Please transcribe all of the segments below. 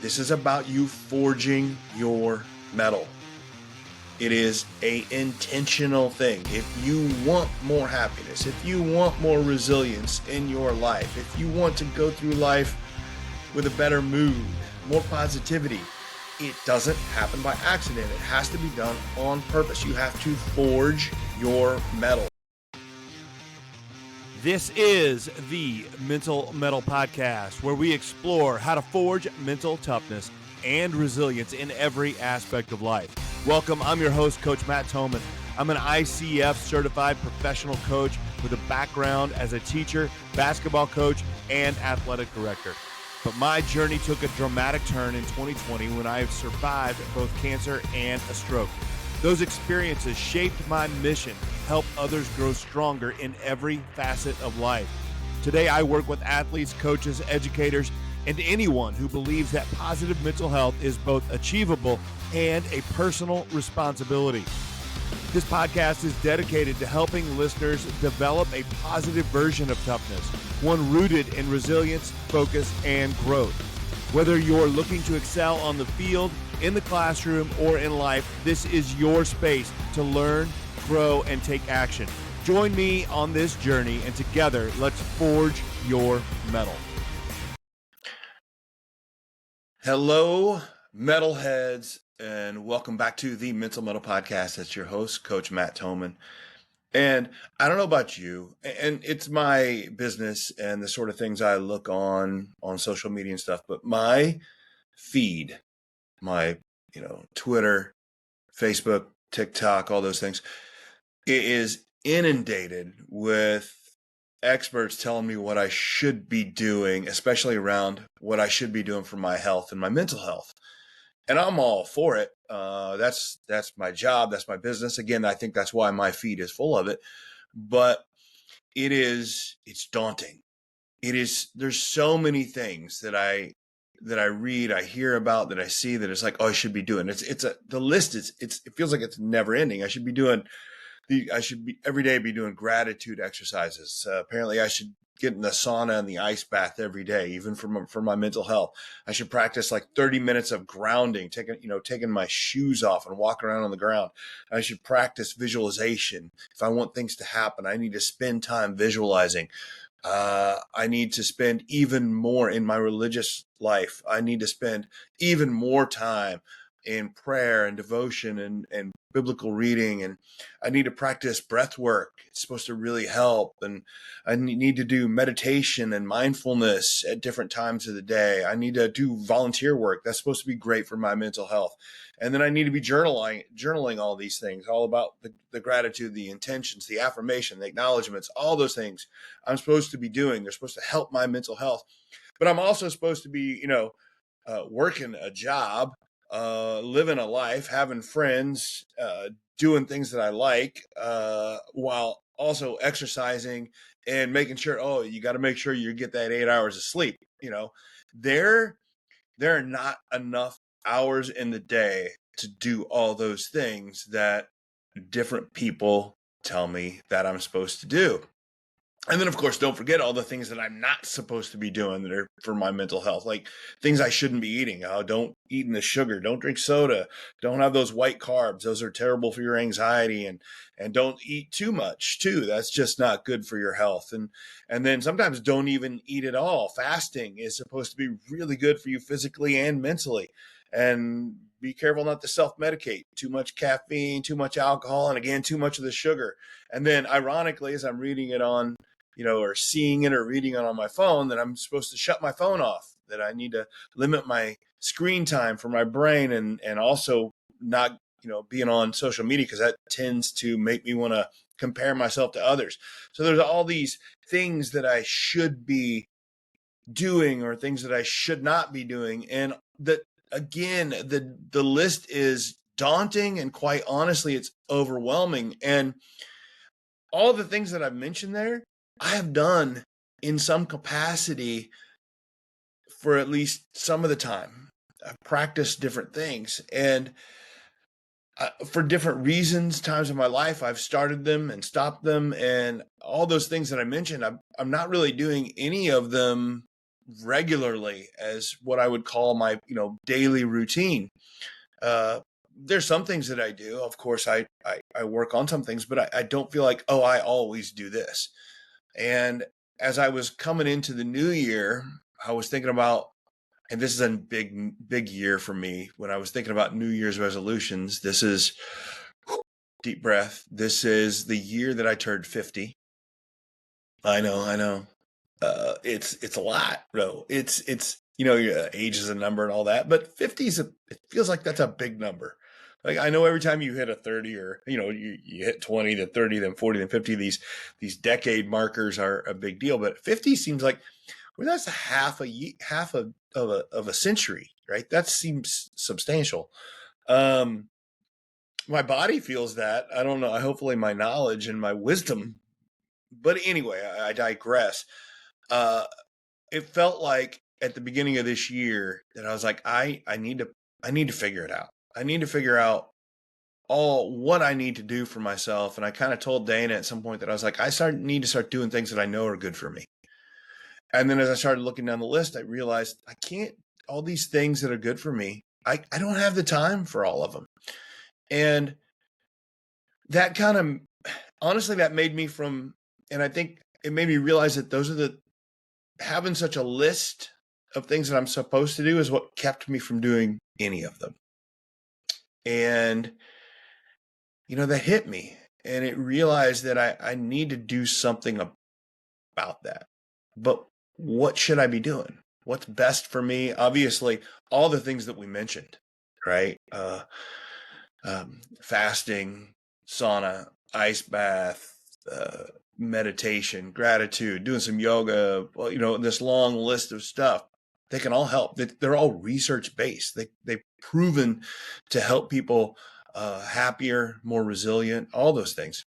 This is about you forging your metal. It is an intentional thing. If you want more happiness, if you want more resilience in your life, if you want to go through life with a better mood, more positivity, it doesn't happen by accident. It has to be done on purpose. You have to forge your metal. This is the Mental Mettle Podcast, where we explore how to forge mental toughness and resilience in every aspect of life. Welcome, I'm your host, Coach Matt Thomann. I'm an ICF certified professional coach with a background as a teacher, basketball coach, and athletic director. But my journey took a dramatic turn in 2020 when I survived both cancer and a stroke. Those experiences shaped my mission, help others grow stronger in every facet of life. Today, I work with athletes, coaches, educators, and anyone who believes that positive mental health is both achievable and a personal responsibility. This podcast is dedicated to helping listeners develop a positive version of toughness, one rooted in resilience, focus, and growth. Whether you're looking to excel on the field, in the classroom, or in life, this is your space to learn, grow, and take action. Join me on this journey, and together, let's forge your metal. Hello, metalheads, and welcome back to the Mental Mettle Podcast. It's your host, Coach Matt Thomann. And I don't know about you, and it's my business and the sort of things I look on social media and stuff, but my feed, my Twitter, Facebook, TikTok, all those things, it is inundated with experts telling me what I should be doing, especially around what I should be doing for my health and my mental health. And I'm all for it. That's my job. That's my business. Again, I think that's why my feed is full of it. But it's daunting. There's so many things that I read, I hear about, that I see, that it's like, oh, I should be doing. The list it feels like it's never ending. I should every day be doing gratitude exercises. Apparently I should get in the sauna and the ice bath every day, even for my mental health. I should practice like 30 minutes of grounding, taking my shoes off and walking around on the ground. I should practice visualization. If I want things to happen, I need to spend time visualizing. I need to spend even more in my religious life. I need to spend even more time in prayer and devotion and biblical reading. And I need to practice breath work. It's supposed to really help. And I need to do meditation and mindfulness at different times of the day. I need to do volunteer work. That's supposed to be great for my mental health. And then I need to be journaling all these things, all about the gratitude, the intentions, the affirmation, the acknowledgments, all those things I'm supposed to be doing. They're supposed to help my mental health. But I'm also supposed to be, working a job, living a life, having friends, doing things that I like, while also exercising and making sure, you got to make sure you get that 8 hours of sleep. There are not enough hours in the day to do all those things that different people tell me that I'm supposed to do. And then, of course, don't forget all the things that I'm not supposed to be doing that are for my mental health, like things I shouldn't be eating. Don't eat the sugar. Don't drink soda. Don't have those white carbs. Those are terrible for your anxiety. And don't eat too much, too. That's just not good for your health. And then sometimes don't even eat at all. Fasting is supposed to be really good for you physically and mentally. And be careful not to self-medicate. Too much caffeine, too much alcohol, and again, too much of the sugar. And then, ironically, as I'm reading it on or seeing it or reading it on my phone, that I'm supposed to shut my phone off, that I need to limit my screen time for my brain, and also not, being on social media, because that tends to make me want to compare myself to others. So there's all these things that I should be doing or things that I should not be doing. And that, again, the list is daunting, and quite honestly, it's overwhelming. And all the things that I've mentioned there, I have done in some capacity for at least some of the time. I've practiced different things, and for different reasons, times in my life, I've started them and stopped them, and all those things that I mentioned, I'm not really doing any of them regularly as what I would call my, daily routine. There's some things that I do. Of course, I work on some things, but I don't feel like, oh, I always do this. And as I was coming into the new year, I was thinking about, and this is a big year for me. When I was thinking about New Year's resolutions, this is deep breath. This is the year that I turned 50. I know. It's a lot, bro. It's your age is a number and all that, but 50 it feels like that's a big number. Like I know every time you hit a 30 or you hit 20, then 30, then 40, then 50, these decade markers are a big deal, but 50 seems like, well, that's half of a century, right? That seems substantial. My body feels that. I don't know. Hopefully my knowledge and my wisdom, but anyway, I digress. Uh, it felt like at the beginning of this year that I was like, I need to figure it out. I need to figure out all what I need to do for myself. And I kind of told Dana at some point that I was like, need to start doing things that I know are good for me. And then as I started looking down the list, I realized I can't, all these things that are good for me, I don't have the time for all of them. And that kind of, honestly, that made me and I think it made me realize that having such a list of things that I'm supposed to do is what kept me from doing any of them. And, that hit me, and it realized that I need to do something about that. But what should I be doing? What's best for me? Obviously, all the things that we mentioned, right? Fasting, sauna, ice bath, meditation, gratitude, doing some yoga, this long list of stuff. They can all help. They're all research based. They've proven to help people happier, more resilient, all those things.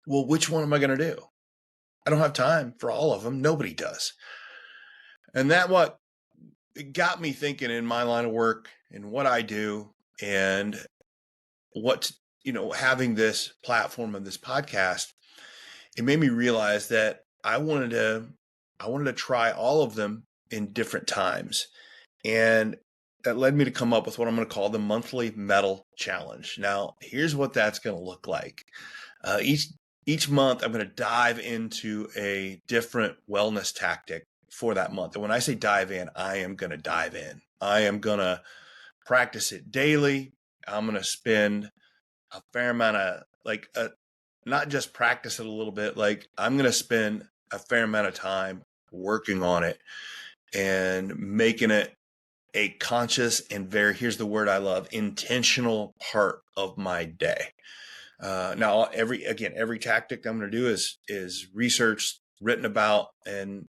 Well, which one am I going to do? I don't have time for all of them. Nobody does. And what it got me thinking in my line of work and what I do, and what, having this platform of this podcast, it made me realize that I wanted to try all of them in different times. And that led me to come up with what I'm going to call the monthly Mettle Challenge. Now, here's what that's going to look like. Each month, I'm going to dive into a different wellness tactic for that month. And when I say dive in, I am going to dive in. I am going to practice it daily. I'm going to spend a fair amount of not just practice it a little bit. Like I'm going to spend a fair amount of time working on it and making it a conscious and here's the word I love, intentional part of my day. Now, every tactic I'm going to do is researched, written about, and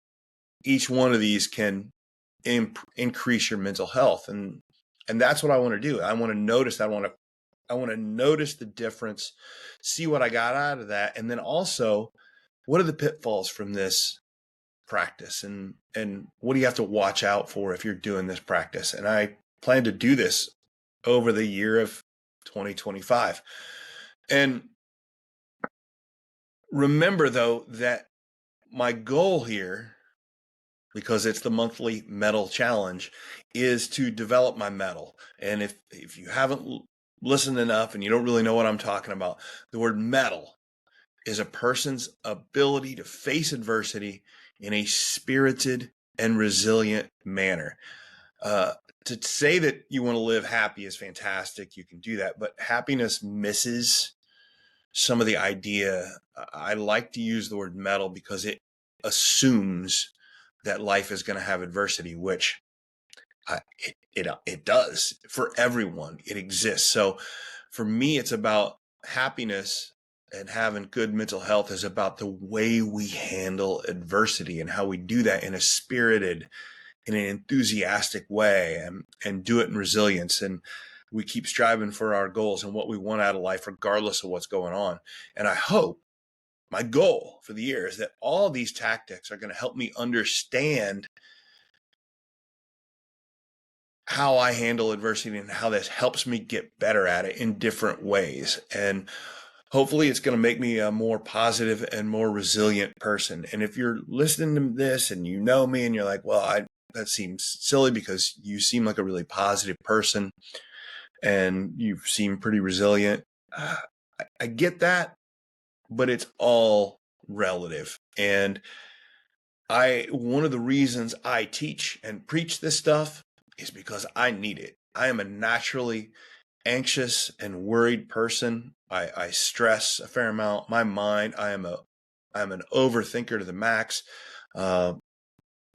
each one of these can increase your mental health, and that's what I want to do. I want to notice. I want to notice the difference, see what I got out of that, and then also, what are the pitfalls from this practice, and what do you have to watch out for if you're doing this practice? And I plan to do this over the year of 2025. And remember, though, that my goal here, because it's the monthly Mettle Challenge, is to develop my mettle. And if you haven't listened enough and you don't really know what I'm talking about, the word mettle is a person's ability to face adversity in a spirited and resilient manner. To say that you want to live happy is fantastic. You can do that, but happiness misses some of the idea. I like to use the word mettle because it assumes that life is going to have adversity, which it does for everyone. It exists. So for me, it's about happiness, and having good mental health is about the way we handle adversity and how we do that in a spirited, in an enthusiastic way, and do it in resilience. And we keep striving for our goals and what we want out of life, regardless of what's going on. And I hope, my goal for the year is that all these tactics are going to help me understand how I handle adversity and how this helps me get better at it in different ways. And hopefully it's going to make me a more positive and more resilient person. And if you're listening to this and you know me and you're like, well, that seems silly because you seem like a really positive person and you seem pretty resilient. I get that, but it's all relative. And one of the reasons I teach and preach this stuff is because I need it. I am a naturally anxious and worried person. I stress a fair amount. My mind, I'm an overthinker to the max. Uh,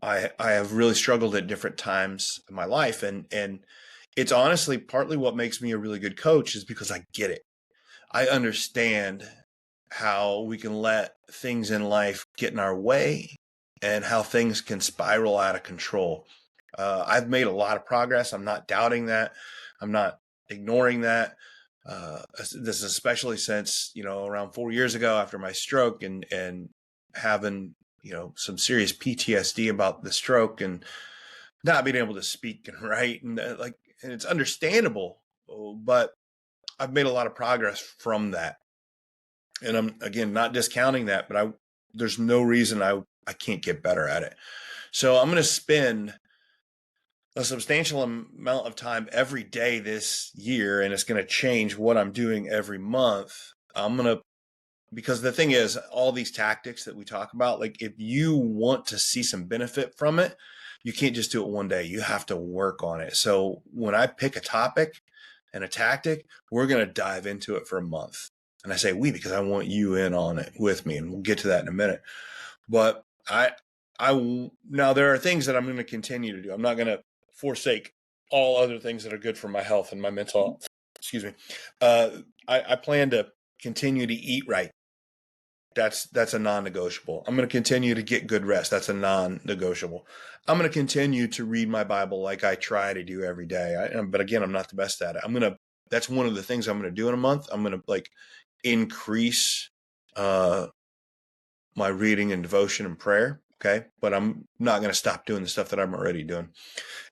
I have really struggled at different times in my life, and it's honestly partly what makes me a really good coach is because I get it. I understand how we can let things in life get in our way and how things can spiral out of control. I've made a lot of progress. I'm not doubting that. I'm not ignoring that. This is especially since, around 4 years ago after my stroke and having, some serious PTSD about the stroke and not being able to speak and write and it's understandable, but I've made a lot of progress from that. And I'm, again, not discounting that, but there's no reason I can't get better at it. So I'm going to spend a substantial amount of time every day this year, and it's going to change what I'm doing every month. Because the thing is, all these tactics that we talk about, like if you want to see some benefit from it, you can't just do it one day. You have to work on it. So when I pick a topic and a tactic, we're going to dive into it for a month. And I say we because I want you in on it with me, and we'll get to that in a minute. But now there are things that I'm going to continue to do. I'm not going to forsake all other things that are good for my health and my mental health. Excuse me. I plan to continue to eat right. That's a non-negotiable. I'm going to continue to get good rest. That's a non-negotiable. I'm going to continue to read my Bible like I try to do every day. But again, I'm not the best at it. That's one of the things I'm going to do in a month. I'm going to increase my reading and devotion and prayer. Okay. But I'm not going to stop doing the stuff that I'm already doing.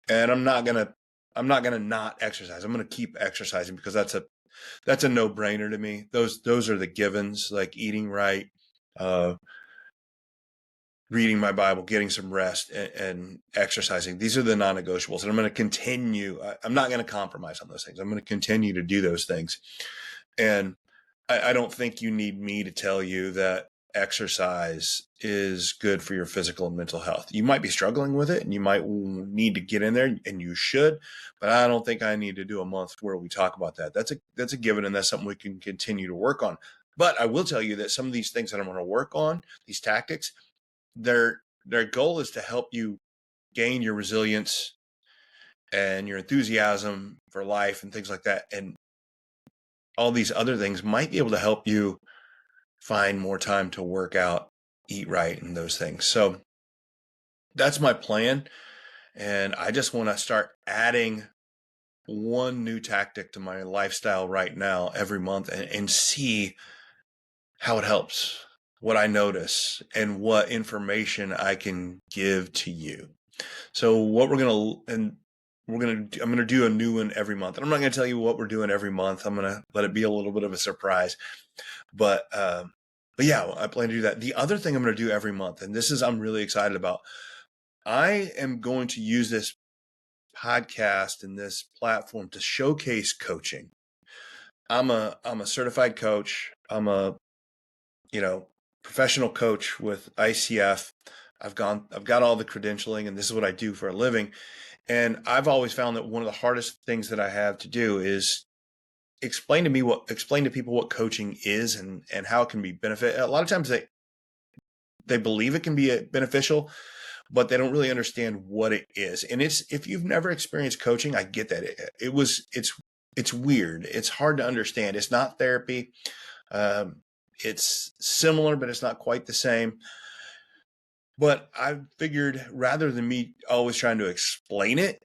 And I'm not going to not exercise. I'm going to keep exercising because that's a no-brainer to me. Those are the givens, like eating right, reading my Bible, getting some rest, and exercising. These are the non-negotiables. And I'm going to continue. I'm not going to compromise on those things. I'm going to continue to do those things. And I don't think you need me to tell you that exercise is good for your physical and mental health. You might be struggling with it and you might need to get in there, and you should, but I don't think I need to do a month where we talk about that. That's a given, and that's something we can continue to work on. But I will tell you that some of these things that I'm going to work on, these tactics, their goal is to help you gain your resilience and your enthusiasm for life and things like that. And all these other things might be able to help you find more time to work out, eat right, and those things. So that's my plan. And I just want to start adding one new tactic to my lifestyle right now every month and see how it helps, what I notice, and what information I can give to you. So what I'm going to do a new one every month. And I'm not going to tell you what we're doing every month. I'm going to let it be a little bit of a surprise. But yeah, I plan to do that. The other thing I'm going to do every month, and I'm really excited about, I am going to use this podcast and this platform to showcase coaching. I'm a certified coach. I'm a, professional coach with ICF. I've got all the credentialing, and this is what I do for a living. And I've always found that one of the hardest things that I have to do is explain to people what coaching is and how it can be benefit. A lot of times they believe it can be beneficial, but they don't really understand what it is. And if you've never experienced coaching, I get that. It's weird. It's hard to understand. It's not therapy. It's similar, but it's not quite the same. But I figured rather than me always trying to explain it,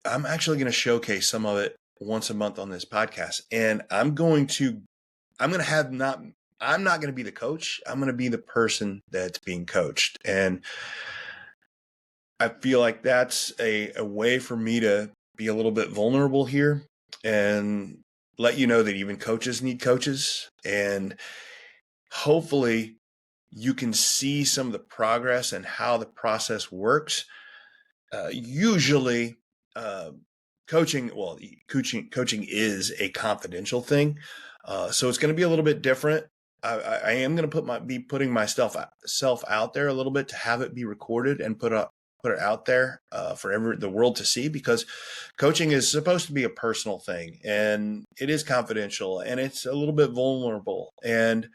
I'm actually going to showcase some of it once a month on this podcast. And I'm not going to be the coach. I'm going to be the person that's being coached. And I feel like that's a way for me to be a little bit vulnerable here and let you know that even coaches need coaches. And hopefully you can see some of the progress and how the process works. Usually, uh, coaching is a confidential thing. So it's going to be a little bit different. I am going to be putting myself self out there a little bit to have it be recorded and put it out there for the world to see, because coaching is supposed to be a personal thing, and it is confidential, and it's a little bit vulnerable, and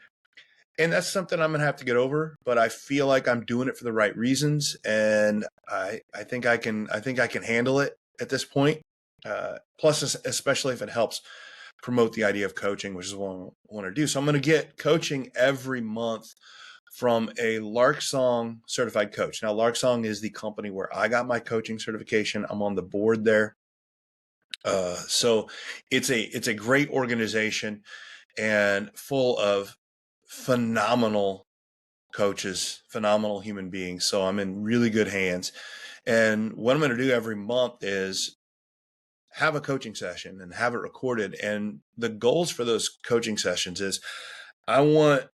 that's something I'm gonna have to get over. But I feel like I'm doing it for the right reasons, and I think I can handle it at this point. Plus, especially if it helps promote the idea of coaching, which is what I want to do. So I'm going to get coaching every month from a Lark Song certified coach. Now, Lark Song is the company where I got my coaching certification. I'm on the board there. So it's a great organization and full of phenomenal coaches, phenomenal human beings. So I'm in really good hands. And what I'm going to do every month is have a coaching session and have it recorded. And the goals for those coaching sessions is I want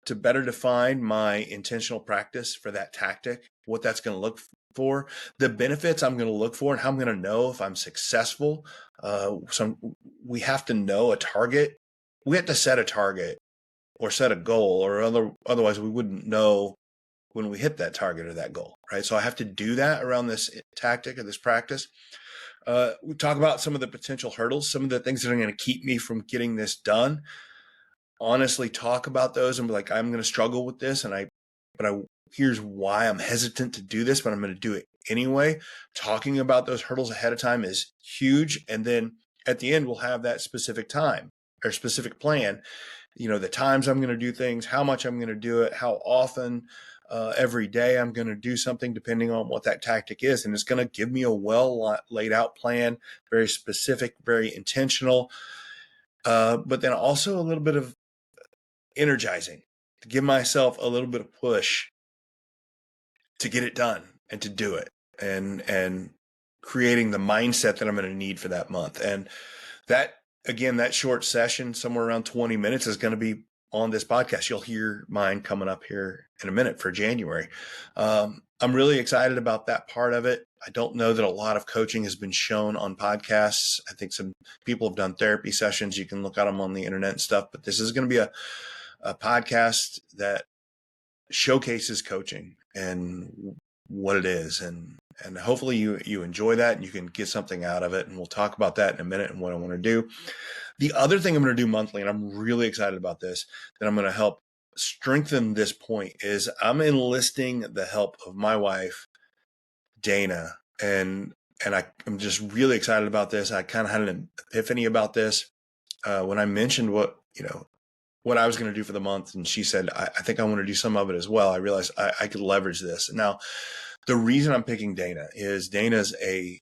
to better define my intentional practice for that tactic, what that's going to look for, the benefits I'm going to look for, and how I'm going to know if I'm successful. We have to know a target. We have to set a target or set a goal, or otherwise we wouldn't know when we hit that target or that goal, right? So I have to do that around this tactic or this practice. We talk about some of the potential hurdles, some of the things that are going to keep me from getting this done. Honestly, talk about those and be like, I'm going to struggle with this, but here's why I'm hesitant to do this, but I'm going to do it anyway. Talking about those hurdles ahead of time is huge, and then at the end we'll have that specific time or specific plan. The times I'm going to do things, how much I'm going to do it, how often. Every day I'm going to do something depending on what that tactic is. And it's going to give me a well laid out plan, very specific, very intentional, but then also a little bit of energizing to give myself a little bit of push to get it done and to do it, and creating the mindset that I'm going to need for that month. And that, again, that short session, somewhere around 20 minutes, is going to be on this podcast. You'll hear mine coming up here in a minute for January. I'm really excited about that part of it. I don't know that a lot of coaching has been shown on podcasts. I think some people have done therapy sessions. You can look at them on the internet and stuff, but this is going to be a podcast that showcases coaching and what it is. And hopefully you enjoy that and you can get something out of it. And we'll talk about that in a minute and what I want to do. The other thing I'm going to do monthly, and I'm really excited about this, that I'm going to help strengthen this point, is I'm enlisting the help of my wife, Dana. And I'm just really excited about this. I kind of had an epiphany about this when I mentioned what I was going to do for the month. And she said, I think I want to do some of it as well. I realized I could leverage this. Now, the reason I'm picking Dana is Dana's a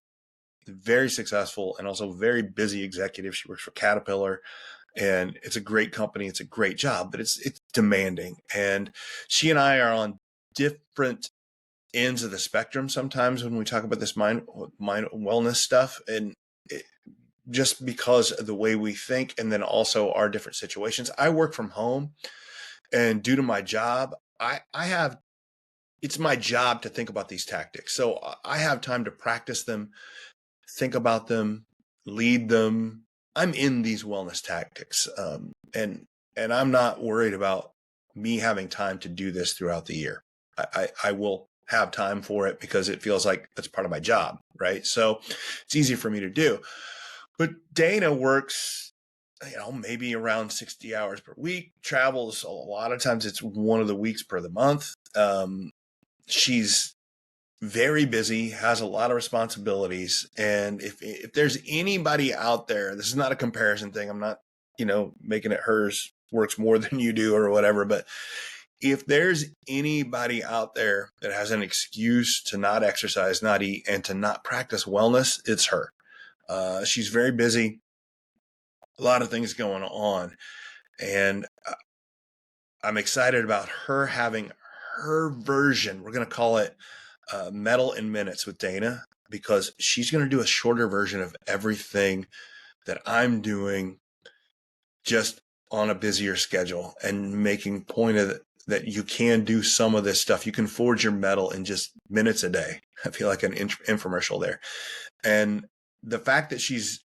very successful and also very busy executive. She works for Caterpillar, and it's a great company. It's a great job, but it's demanding. And she and I are on different ends of the spectrum sometimes when we talk about this mind wellness stuff. And just because of the way we think, and then also our different situations. I work from home, and due to my job, it's my job to think about these tactics. So I have time to practice them, think about them, lead them. I'm in these wellness tactics. And I'm not worried about me having time to do this throughout the year. I will have time for it because it feels like that's part of my job, right? So it's easy for me to do. But Dana works, maybe around 60 hours per week, travels a lot of times. It's one of the weeks per the month. She's very busy, has a lot of responsibilities. And if there's anybody out there, this is not a comparison thing. I'm not, making it hers works more than you do or whatever. But if there's anybody out there that has an excuse to not exercise, not eat, and to not practice wellness, it's her. She's very busy, a lot of things going on. And I'm excited about her having her version. We're going to call it Mettle in Minutes with Dana, because she's going to do a shorter version of everything that I'm doing just on a busier schedule, and making point of it that you can do some of this stuff. You can forge your metal in just minutes a day. I feel like an infomercial there. And the fact that she's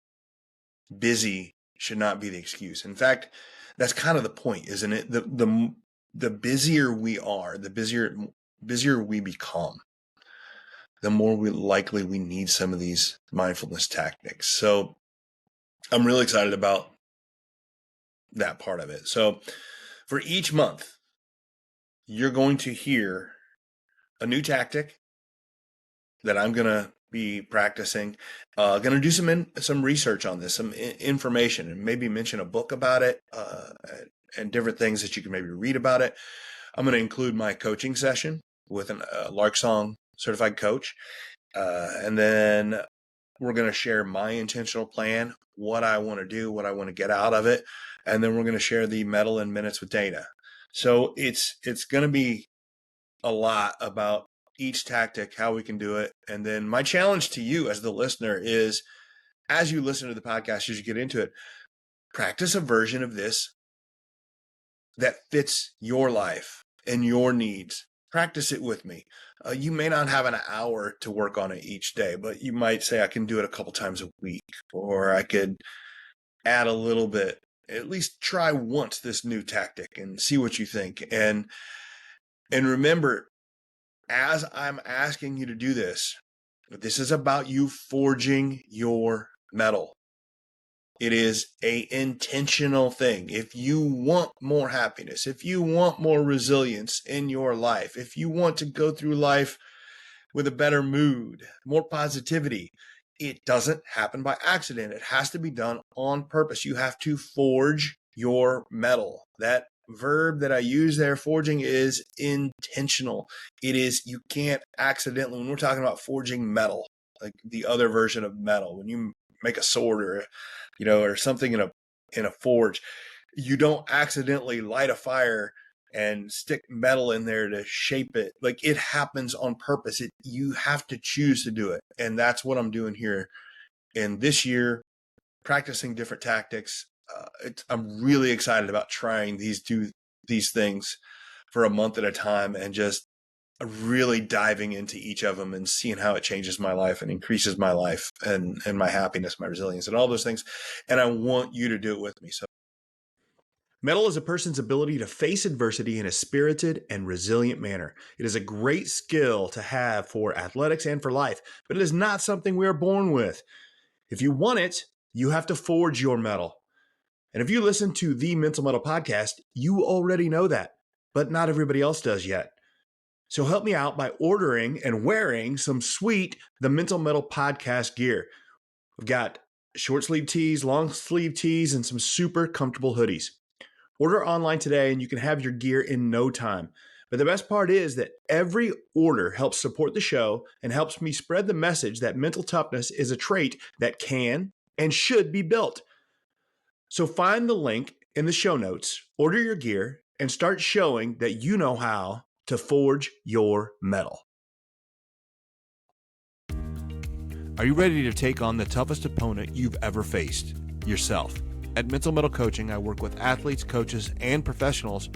busy should not be the excuse. In fact, that's kind of the point, isn't it? The busier we are, the busier we become, the more likely we need some of these mindfulness tactics. So I'm really excited about that part of it. So for each month, you're going to hear a new tactic that I'm going to be practicing. Going to do some research on this, some information, and maybe mention a book about it, and different things that you can maybe read about it. I'm going to include my coaching session with a Lark Song certified coach. And then we're going to share my intentional plan, what I want to do, what I want to get out of it. And then we're going to share the Mettle in Minutes with Dana. So it's going to be a lot about each tactic, how we can do it. And then my challenge to you as the listener is, as you listen to the podcast, as you get into it, practice a version of this that fits your life and your needs. Practice it with me. You may not have an hour to work on it each day, but you might say, I can do it a couple times a week, or I could add a little bit, at least try once this new tactic and see what you think. And remember, as I'm asking you to do this is about you forging your metal. It is an intentional thing. If you want more happiness, if you want more resilience in your life, if you want to go through life with a better mood, more positivity, it doesn't happen by accident. It has to be done on purpose. You have to forge your metal. That verb that I use there, forging, is intentional. It is, you can't accidentally, when we're talking about forging metal, like the other version of metal, when you make a sword or, or something in a forge, you don't accidentally light a fire and stick metal in there to shape it. Like, it happens on purpose. You have to choose to do it. And that's what I'm doing here in this year, practicing different tactics. I'm really excited about trying these things for a month at a time, and just really diving into each of them and seeing how it changes my life and increases my life and my happiness, my resilience, and all those things. And I want you to do it with me. So, Mettle is a person's ability to face adversity in a spirited and resilient manner. It is a great skill to have for athletics and for life, but it is not something we are born with. If you want it, you have to forge your metal. And if you listen to the Mental Mettle Podcast, you already know that, but not everybody else does yet. So help me out by ordering and wearing some sweet The Mental Mettle Podcast gear. We've got short sleeve tees, long sleeve tees, and some super comfortable hoodies. Order online today and you can have your gear in no time. But the best part is that every order helps support the show and helps me spread the message that mental toughness is a trait that can and should be built. So find the link in the show notes, order your gear, and start showing that you know how to forge your metal. Are you ready to take on the toughest opponent you've ever faced? Yourself. At Mental Mettle Coaching, I work with athletes, coaches, and professionals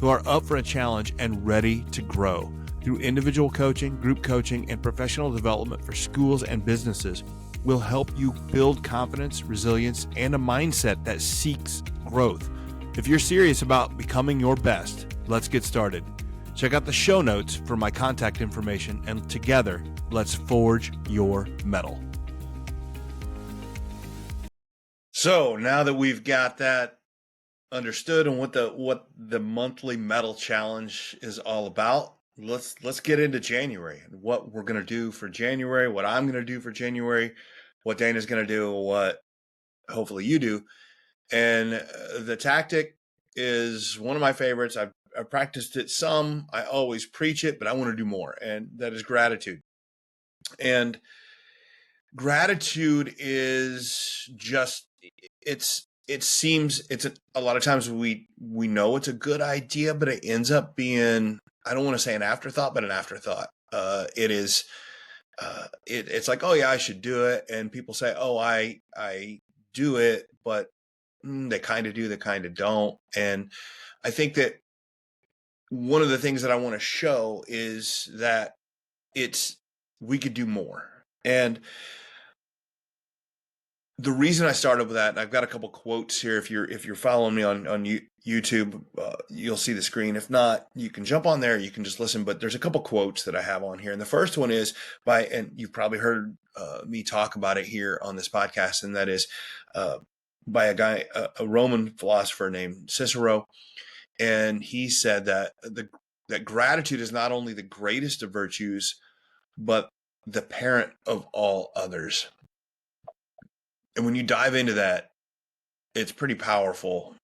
who are up for a challenge and ready to grow. Through individual coaching, group coaching, and professional development for schools and businesses, we'll help you build confidence, resilience, and a mindset that seeks growth. If you're serious about becoming your best, let's get started. Check out the show notes for my contact information, and together, let's forge your metal. So now that we've got that understood and what the monthly metal challenge is all about, let's get into January and what we're going to do for January, what I'm going to do for January, what Dana's going to do, what hopefully you do. And the tactic is one of my favorites. I've practiced it some. I always preach it, but I want to do more. And that is gratitude. And gratitude is just, a lot of times we know it's a good idea, but it ends up being, I don't want to say an afterthought, but an afterthought. It's like, oh yeah, I should do it. And people say, oh, I do it, but they kind of do, they kind of don't. And I think that one of the things that I want to show is that we could do more. And the reason I started with that, and I've got a couple quotes here. If you're following me on YouTube, you'll see the screen. If not, you can jump on there. You can just listen. But there's a couple quotes that I have on here, and the first one is and you've probably heard me talk about it here on this podcast, and that is by a Roman philosopher named Cicero, and he said that that gratitude is not only the greatest of virtues, but the parent of all others. And when you dive into that, it's pretty powerful.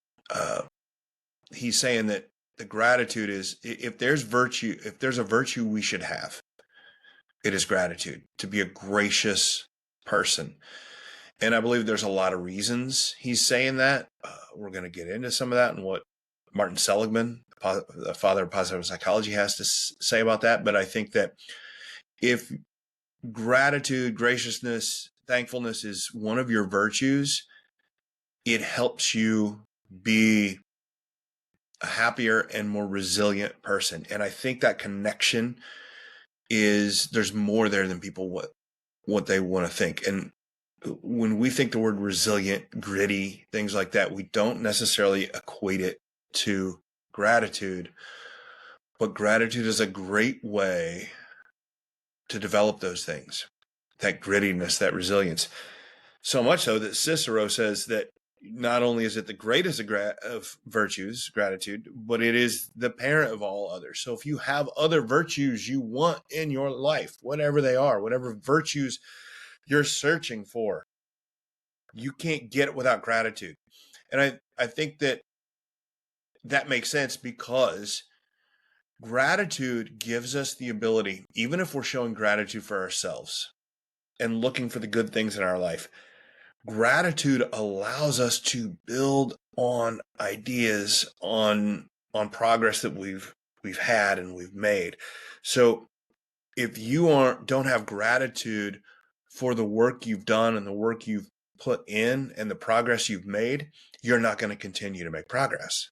He's saying that the gratitude is, if there's a virtue we should have, it is gratitude, to be a gracious person. And I believe there's a lot of reasons he's saying that. We're going to get into some of that and what Martin Seligman, the father of positive psychology, has to say about that. But I think that if gratitude, graciousness, thankfulness is one of your virtues, it helps you be a happier and more resilient person. And I think that connection there's more there than people what they want to think. And when we think the word resilient, gritty, things like that, we don't necessarily equate it to gratitude. But gratitude is a great way to develop those things, that grittiness, that resilience. So much so that Cicero says that not only is it the greatest of virtues, gratitude, but it is the parent of all others. So if you have other virtues you want in your life, whatever they are, whatever virtues you're searching for, you can't get it without gratitude. And I think that makes sense, because gratitude gives us the ability, even if we're showing gratitude for ourselves and looking for the good things in our life, gratitude allows us to build on ideas, on progress that we've had and we've made. So if you don't have gratitude for the work you've done and the work you've put in and the progress you've made, you're not going to continue to make progress.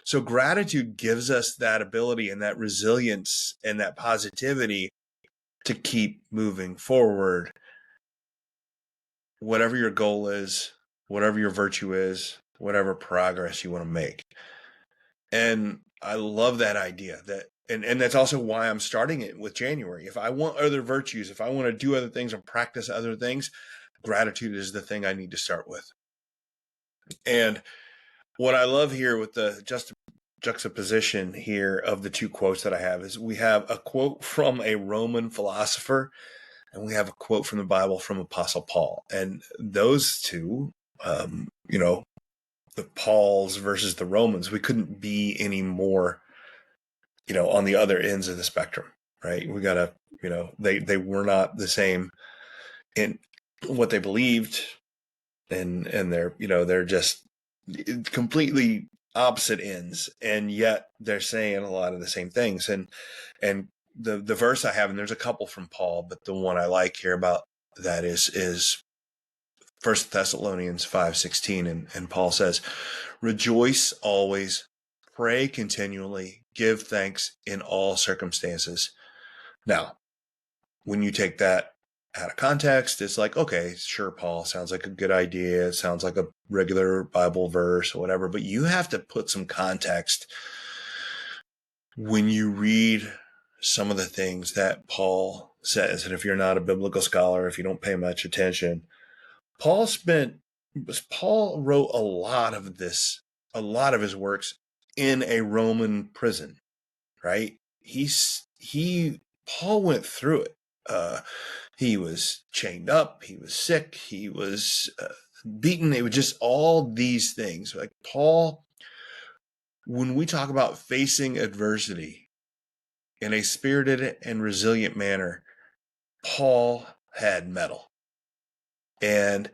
So gratitude gives us that ability and that resilience and that positivity to keep moving forward. Whatever your goal is, whatever your virtue is, whatever progress you want to make. And I love that idea, and that's also why I'm starting it with January. If I want other virtues, if I want to do other things and practice other things, gratitude is the thing I need to start with. And what I love here with the juxtaposition here of the two quotes that I have is we have a quote from a Roman philosopher, and we have a quote from the Bible from Apostle Paul. And those two, the Pauls versus the Romans, we couldn't be any more, on the other ends of the spectrum, right? We gotta, they were not the same in what they believed, and they're just completely opposite ends, and yet they're saying a lot of the same things. And the verse I have, and there's a couple from Paul, but the one I like here about that is 1 Thessalonians 5:16, and Paul says, "Rejoice always, pray continually, give thanks in all circumstances." Now, when you take that out of context, it's like, okay, sure, Paul, sounds like a good idea. It sounds like a regular Bible verse or whatever, but you have to put some context when you read some of the things that Paul says. And if you're not a biblical scholar, if you don't pay much attention, Paul wrote a lot of his works in a Roman prison, right? Paul went through it. He was chained up. He was sick. He was beaten. It was just all these things. Like Paul, when we talk about facing adversity in a spirited and resilient manner, Paul had mettle. And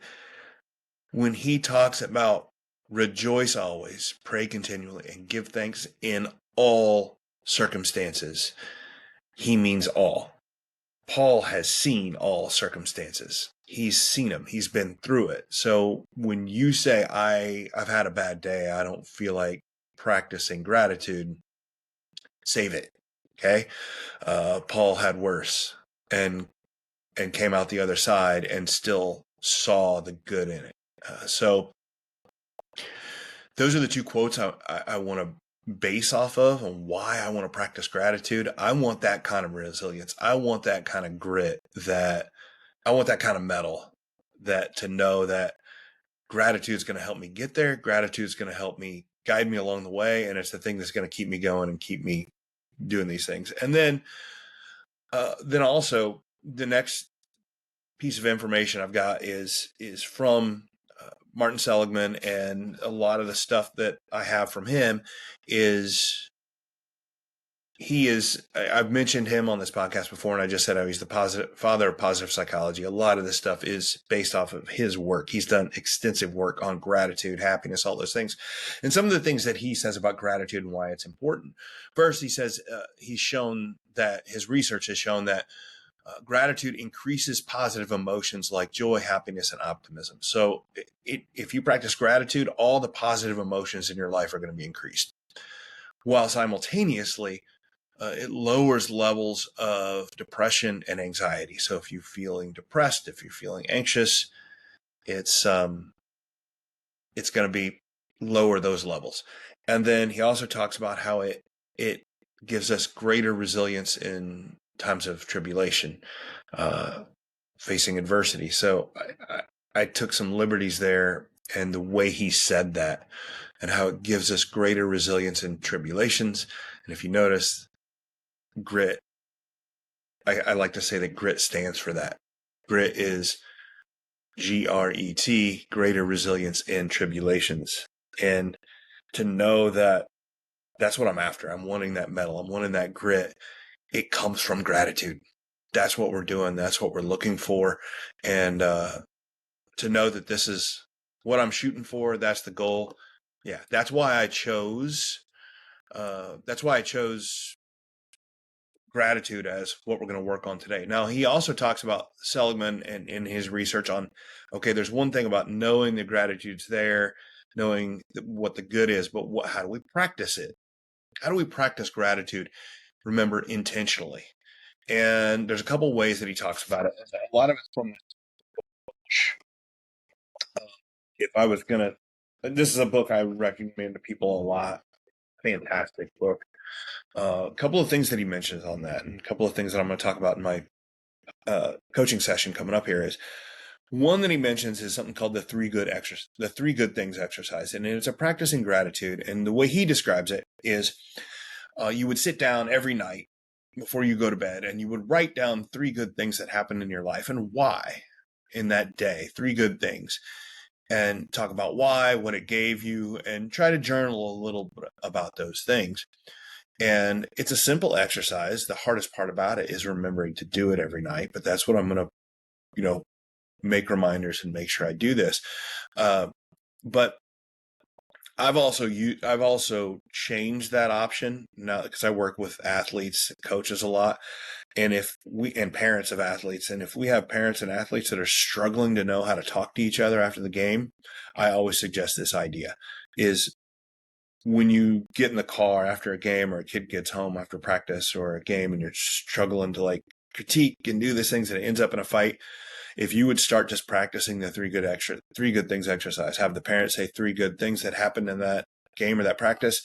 when he talks about rejoice always, pray continually, and give thanks in all circumstances, he means all. Paul has seen all circumstances. he's seen them. He's been through it. So when you say, I've had a bad day, I don't feel like practicing gratitude, save it. Okay. Paul had worse and came out the other side and still saw the good in it. So those are the two quotes I want to base off of and why I want to practice gratitude. I want that kind of resilience. I want that kind of grit, that I want that kind of mettle, that to know that gratitude is going to help me get there. Gratitude is going to help me guide me along the way. And it's the thing that's going to keep me going and keep me doing these things. And then also the next piece of information I've got is from Martin Seligman, and a lot of the stuff that I have from him is I've mentioned him on this podcast before, and I just said he's the father of positive psychology. A lot of this stuff is based off of his work. He's done extensive work on gratitude, happiness, all those things. And some of the things that he says about gratitude and why it's important. First, he says he's shown that his research has shown that gratitude increases positive emotions like joy, happiness, and optimism. So if you practice gratitude, all the positive emotions in your life are going to be increased, while simultaneously it lowers levels of depression and anxiety. So if you're feeling depressed, if you're feeling anxious, it's going to be lower those levels. And then he also talks about how it gives us greater resilience in times of tribulation, facing adversity. So I took some liberties there, and the way he said that and how it gives us greater resilience in tribulations. And if you notice, grit, I like to say that grit stands for that. Grit is GRET, greater resilience in tribulations. And to know that that's what I'm after. I'm wanting that mettle. I'm wanting that grit. It comes from gratitude. That's what we're doing. That's what we're looking for. And to know that this is what I'm shooting for, that's the goal. Yeah, that's why I chose gratitude as what we're going to work on today. Now, he also talks about Seligman and in his research on, okay, there's one thing about knowing the gratitude's there, knowing what the good is, but how do we practice it? How do we practice gratitude? Remember, intentionally. And there's a couple ways that he talks about it. A lot of it's from if I was going to, this is a book I recommend to people a lot. Fantastic book. A couple of things that he mentions on that, and a couple of things that I'm going to talk about in my coaching session coming up here is one that he mentions is something called the three good things exercise. And it's a practice in gratitude. And the way he describes it is you would sit down every night before you go to bed and you would write down three good things that happened in your life and why in that day, three good things, and talk about why, what it gave you, and try to journal a little bit about those things. And it's a simple exercise. The hardest part about it is remembering to do it every night, but that's what I'm going to, make reminders and make sure I do this. But I've also changed that option now because I work with athletes, coaches a lot, and parents of athletes. And if we have parents and athletes that are struggling to know how to talk to each other after the game, I always suggest this idea is when you get in the car after a game or a kid gets home after practice or a game and you're struggling to critique and do these things and it ends up in a fight, if you would start just practicing the three good things exercise, have the parents say three good things that happened in that game or that practice,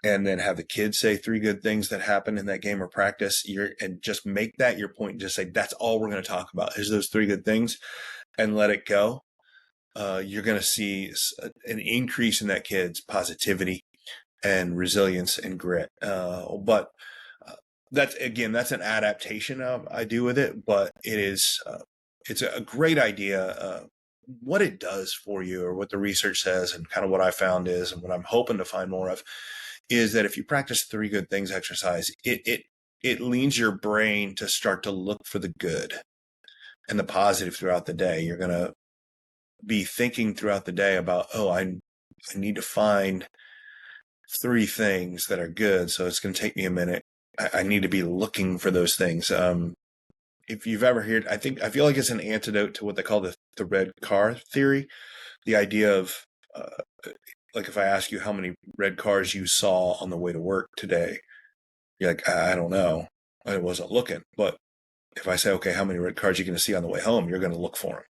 and then have the kids say three good things that happened in that game or practice, and just make that your point and just say, that's all we're going to talk about is those three good things, and let it go. You're going to see an increase in that kid's positivity and resilience and grit. But that's an adaptation I do with it, but it's a great idea. What it does for you, or what the research says, and kind of what I found is, and what I'm hoping to find more of, is that if you practice three good things exercise, it leans your brain to start to look for the good and the positive throughout the day. You're going to be thinking throughout the day about, I need to find three things that are good. So it's going to take me a minute. I need to be looking for those things. if you've ever heard, I feel like it's an antidote to what they call the red car theory. The idea of, like if I ask you how many red cars you saw on the way to work today, you're like, I don't know. I wasn't looking. But if I say, okay, how many red cars are you going to see on the way home? You're going to look for them.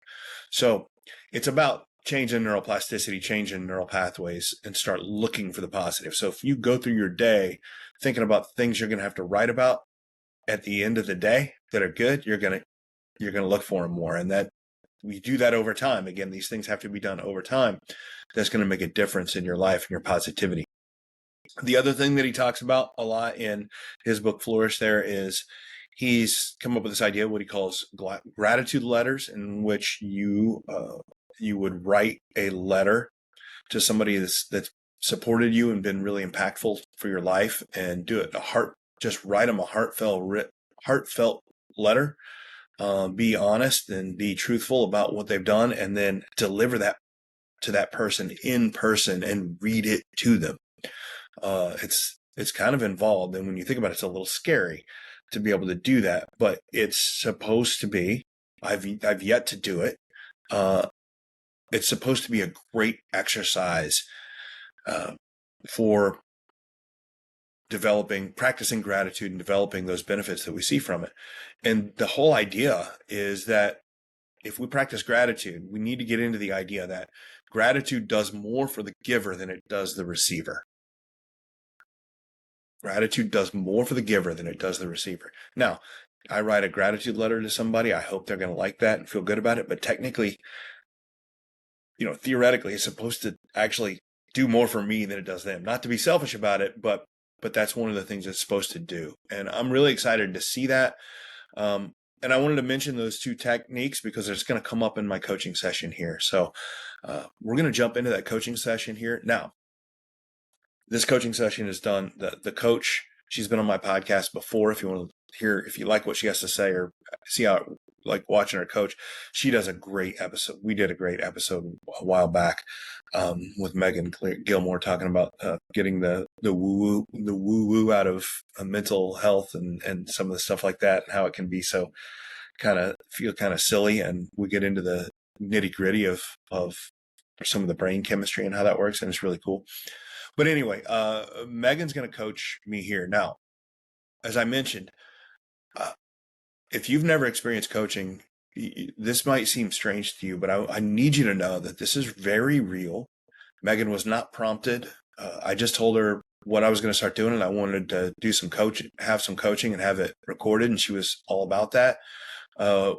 So it's about changing neuroplasticity, changing neural pathways, and start looking for the positive. So if you go through your day thinking about things you're going to have to write about at the end of the day that are good, you're going to look for them more. And that we do that over time. Again, these things have to be done over time. That's going to make a difference in your life and your positivity. The other thing that he talks about a lot in his book Flourish there is he's come up with this idea of what he calls gratitude letters, in which you would write a letter to somebody that's supported you and been really impactful for your life, and do it just write them a heartfelt letter. Be honest and be truthful about what they've done, and then deliver that to that person in person and read it to them. It's kind of involved, and when you think about it, it's a little scary to be able to do that, but it's supposed to be. I've yet to do it. It's supposed to be a great exercise for practicing gratitude and developing those benefits that we see from it. And the whole idea is that if we practice gratitude, we need to get into the idea that gratitude does more for the giver than it does the receiver. Gratitude does more for the giver than it does the receiver. Now, I write a gratitude letter to somebody. I hope they're going to like that and feel good about it. But technically, theoretically, it's supposed to actually do more for me than it does them. Not to be selfish about it, but that's one of the things it's supposed to do. And I'm really excited to see that. And I wanted to mention those two techniques because it's going to come up in my coaching session here. So we're going to jump into that coaching session here. Now, this coaching session is done. The coach, she's been on my podcast before. If you want to hear, if you like what she has to say or see how, like watching her coach, she does a great episode. We did a great episode a while back with Megan Gilmore talking about getting the woo woo out of mental health and some of the stuff like that, and how it can be so feel kind of silly. And we get into the nitty gritty of some of the brain chemistry and how that works, and it's really cool. But anyway, Megan's going to coach me here. Now, as I mentioned, if you've never experienced coaching, this might seem strange to you, but I need you to know that this is very real. Megan was not prompted. I just told her what I was going to start doing, and I wanted to do some coaching, have some coaching and have it recorded, and she was all about that. We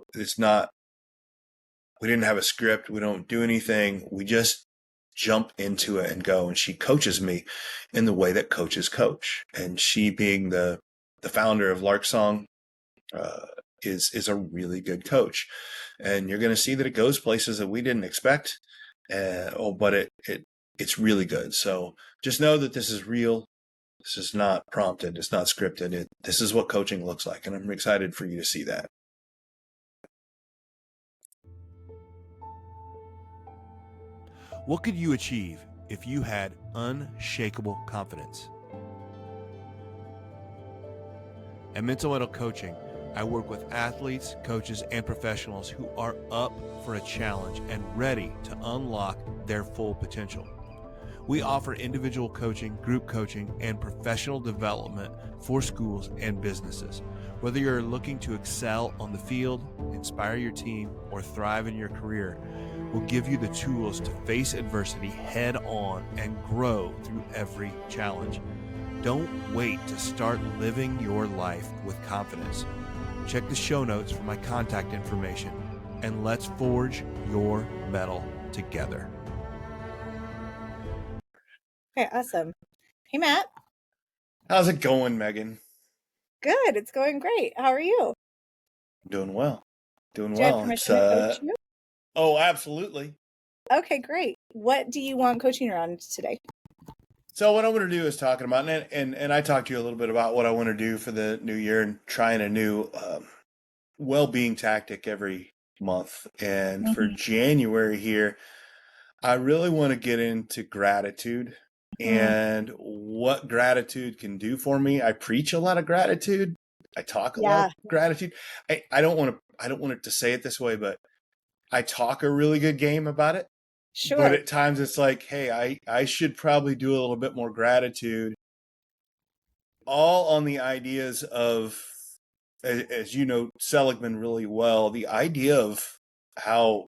didn't have a script. We don't do anything. We just jump into it and go. And she coaches me in the way that coaches coach. And she, being the founder of Lark Song, is a really good coach. And you're going to see that it goes places that we didn't expect. But it's really good. So just know that this is real. This is not prompted. It's not scripted. This is what coaching looks like. And I'm excited for you to see that. What could you achieve if you had unshakable confidence? At Mental Mettle Coaching, I work with athletes, coaches, and professionals who are up for a challenge and ready to unlock their full potential. We offer individual coaching, group coaching, and professional development for schools and businesses. Whether you're looking to excel on the field, inspire your team, or thrive in your career, we'll give you the tools to face adversity head on and grow through every challenge. Don't wait to start living your life with confidence. Check the show notes for my contact information, and let's forge your mettle together. Okay, awesome. Hey, Matt. How's it going, Megan? Good. It's going great. How are you? Doing well. Doing Do I have well. permission to coach you? Oh, absolutely. Okay, great. What do you want coaching around today? So what I want to do is talking about, and I talked to you a little bit about what I want to do for the new year and trying a new well-being tactic every month. And for January here, I really want to get into gratitude and what gratitude can do for me. I preach a lot of gratitude, I talk a lot Yeah, of gratitude. I don't want it to say it this way, but I talk a really good game about it. But sure. at times it's like, hey, I should probably do a little bit more gratitude, all on the ideas of, as you know, Seligman really well, the idea of how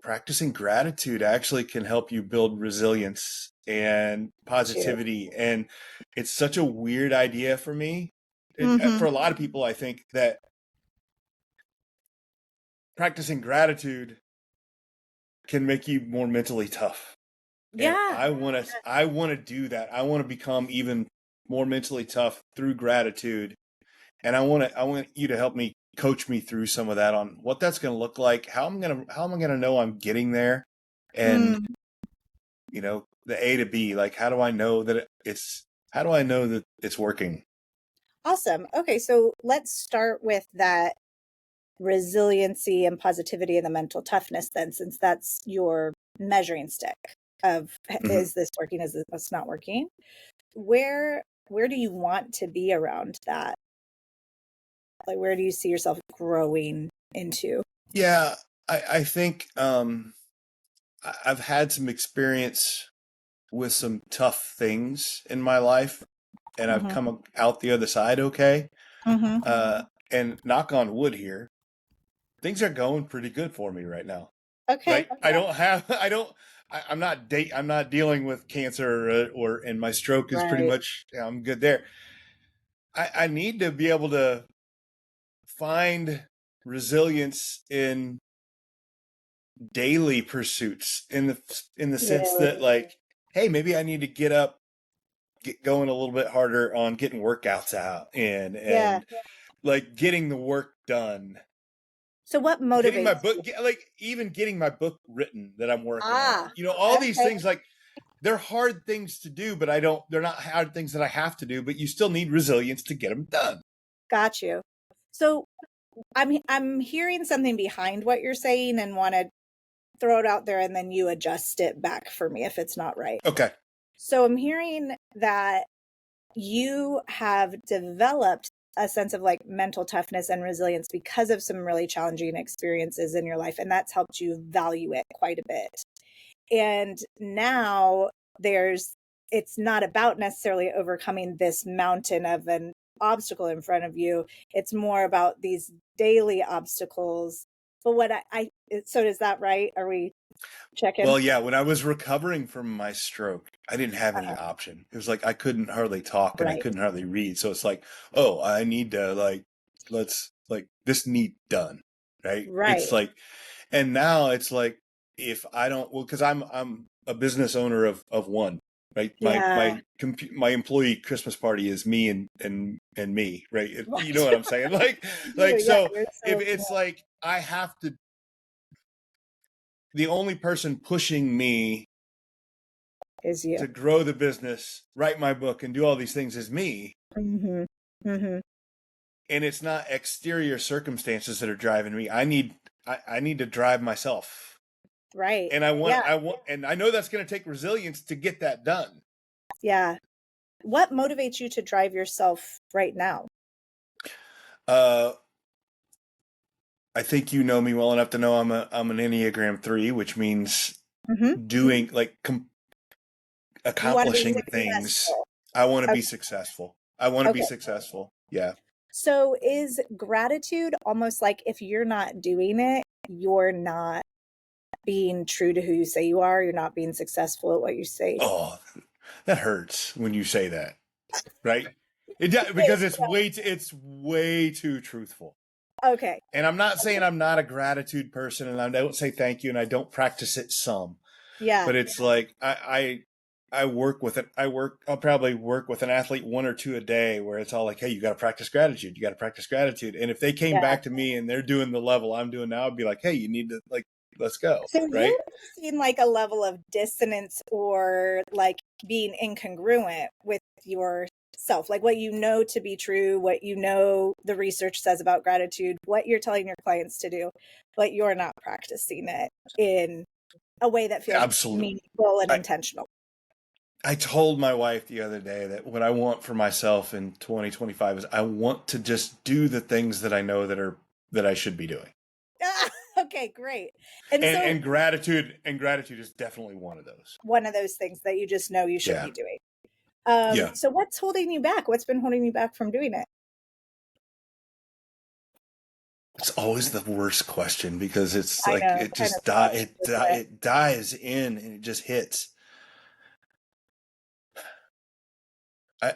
practicing gratitude actually can help you build resilience and Too. positivity. And it's such a weird idea for me. Mm-hmm. For a lot of people, I think that practicing gratitude can make you more mentally tough. And Yeah. I want to do that. I want to become even more mentally tough through gratitude. And I want you to help me coach me through some of that on what that's going to look like, how am I going to know I'm getting there, and Mm, you know, the A to B, like how do I know that it's working? awesome. Okay, so let's start with that resiliency and positivity and the mental toughness then, since that's your measuring stick of Mhm. is this working, is this not working? Where do you want to be around that? Like where do you see yourself growing into? Yeah, I think I've had some experience with some tough things in my life, and I've Mm-hmm. come out the other side okay. Mm-hmm. And knock on wood here, things are going pretty good for me right now. Okay. Like I don't have, I don't, I'm not dealing with cancer and my stroke is pretty Right. much, I'm good there. I need to be able to find resilience in daily pursuits in the sense Really? that like, hey, maybe I need to get up, get going a little bit harder on getting workouts out Yeah. and like getting the work done, So what getting my motivates book, you? like even getting my book written that I'm working on. Ah, You know, all these okay. things, like they're hard things to do, but they're not hard things that I have to do, but you still need resilience to get them done. Got you. So I'm hearing something behind what you're saying and want to throw it out there and then you adjust it back for me if it's not right. Okay. So I'm hearing that you have developed a sense of like mental toughness and resilience because of some really challenging experiences in your life, and that's helped you value it quite a bit. And now it's not about necessarily overcoming this mountain of an obstacle in front of you. It's more about these daily obstacles. But so is that right? Are we checking? Well, yeah, when I was recovering from my stroke, I didn't have any option. It was like I couldn't hardly talk and I Right. couldn't hardly read. So it's like, oh, I need to like, let's like this need done, right? It's Right. like, and now it's like if I don't, well, because I'm a business owner of one, right? Yeah. My employee Christmas party is me and me, right? You know Right. what I'm saying? I do. Like Yeah. so You're if so, it's like I have to, the only person pushing me is you. to grow the business, write my book, and do all these things is me. Mm-hmm. Mm-hmm. And it's not exterior circumstances that are driving me. I need to drive myself. Right. And Yeah. and I know that's going to take resilience to get that done. Yeah. What motivates you to drive yourself right now? Uh, I think you know me well enough to know I'm an Enneagram 3, which means Mm-hmm. doing like You want to be accomplishing things. successful. I want to Okay. be successful. I want to be Okay. successful. Yeah. So is gratitude almost like if you're not doing it, you're not being true to who you say you are, you're not being successful at what you say? Oh, that hurts when you say that, right? Wait, Because it's way too truthful. okay. And I'm not saying I'm not a gratitude person, and I don't say thank you, and I don't practice it some. Yeah. But it's like I work with it. I'll probably work with an athlete one or two a day where it's all like, hey, you got to practice gratitude. You got to practice gratitude. And if they came Yeah. back to me and they're doing the level I'm doing now, I'd be like, hey, you need to like, let's go. So you're Right. seeing like a level of dissonance or like being incongruent with yourself, like what you know to be true, what you know the research says about gratitude, what you're telling your clients to do, but you're not practicing it in a way that feels Absolutely. meaningful and I, intentional. I told my wife the other day that what I want for myself in 2025 is I want to just do the things that I know that I should be doing. Okay, great. And so And gratitude is definitely one of those. one of those things that you just know you should Yeah. be doing. Yeah. So what's holding you back? What's been holding you back from doing it? It's always the worst question because it's I like know, it kind just of sucks, doesn't it? it dives in and it just hits.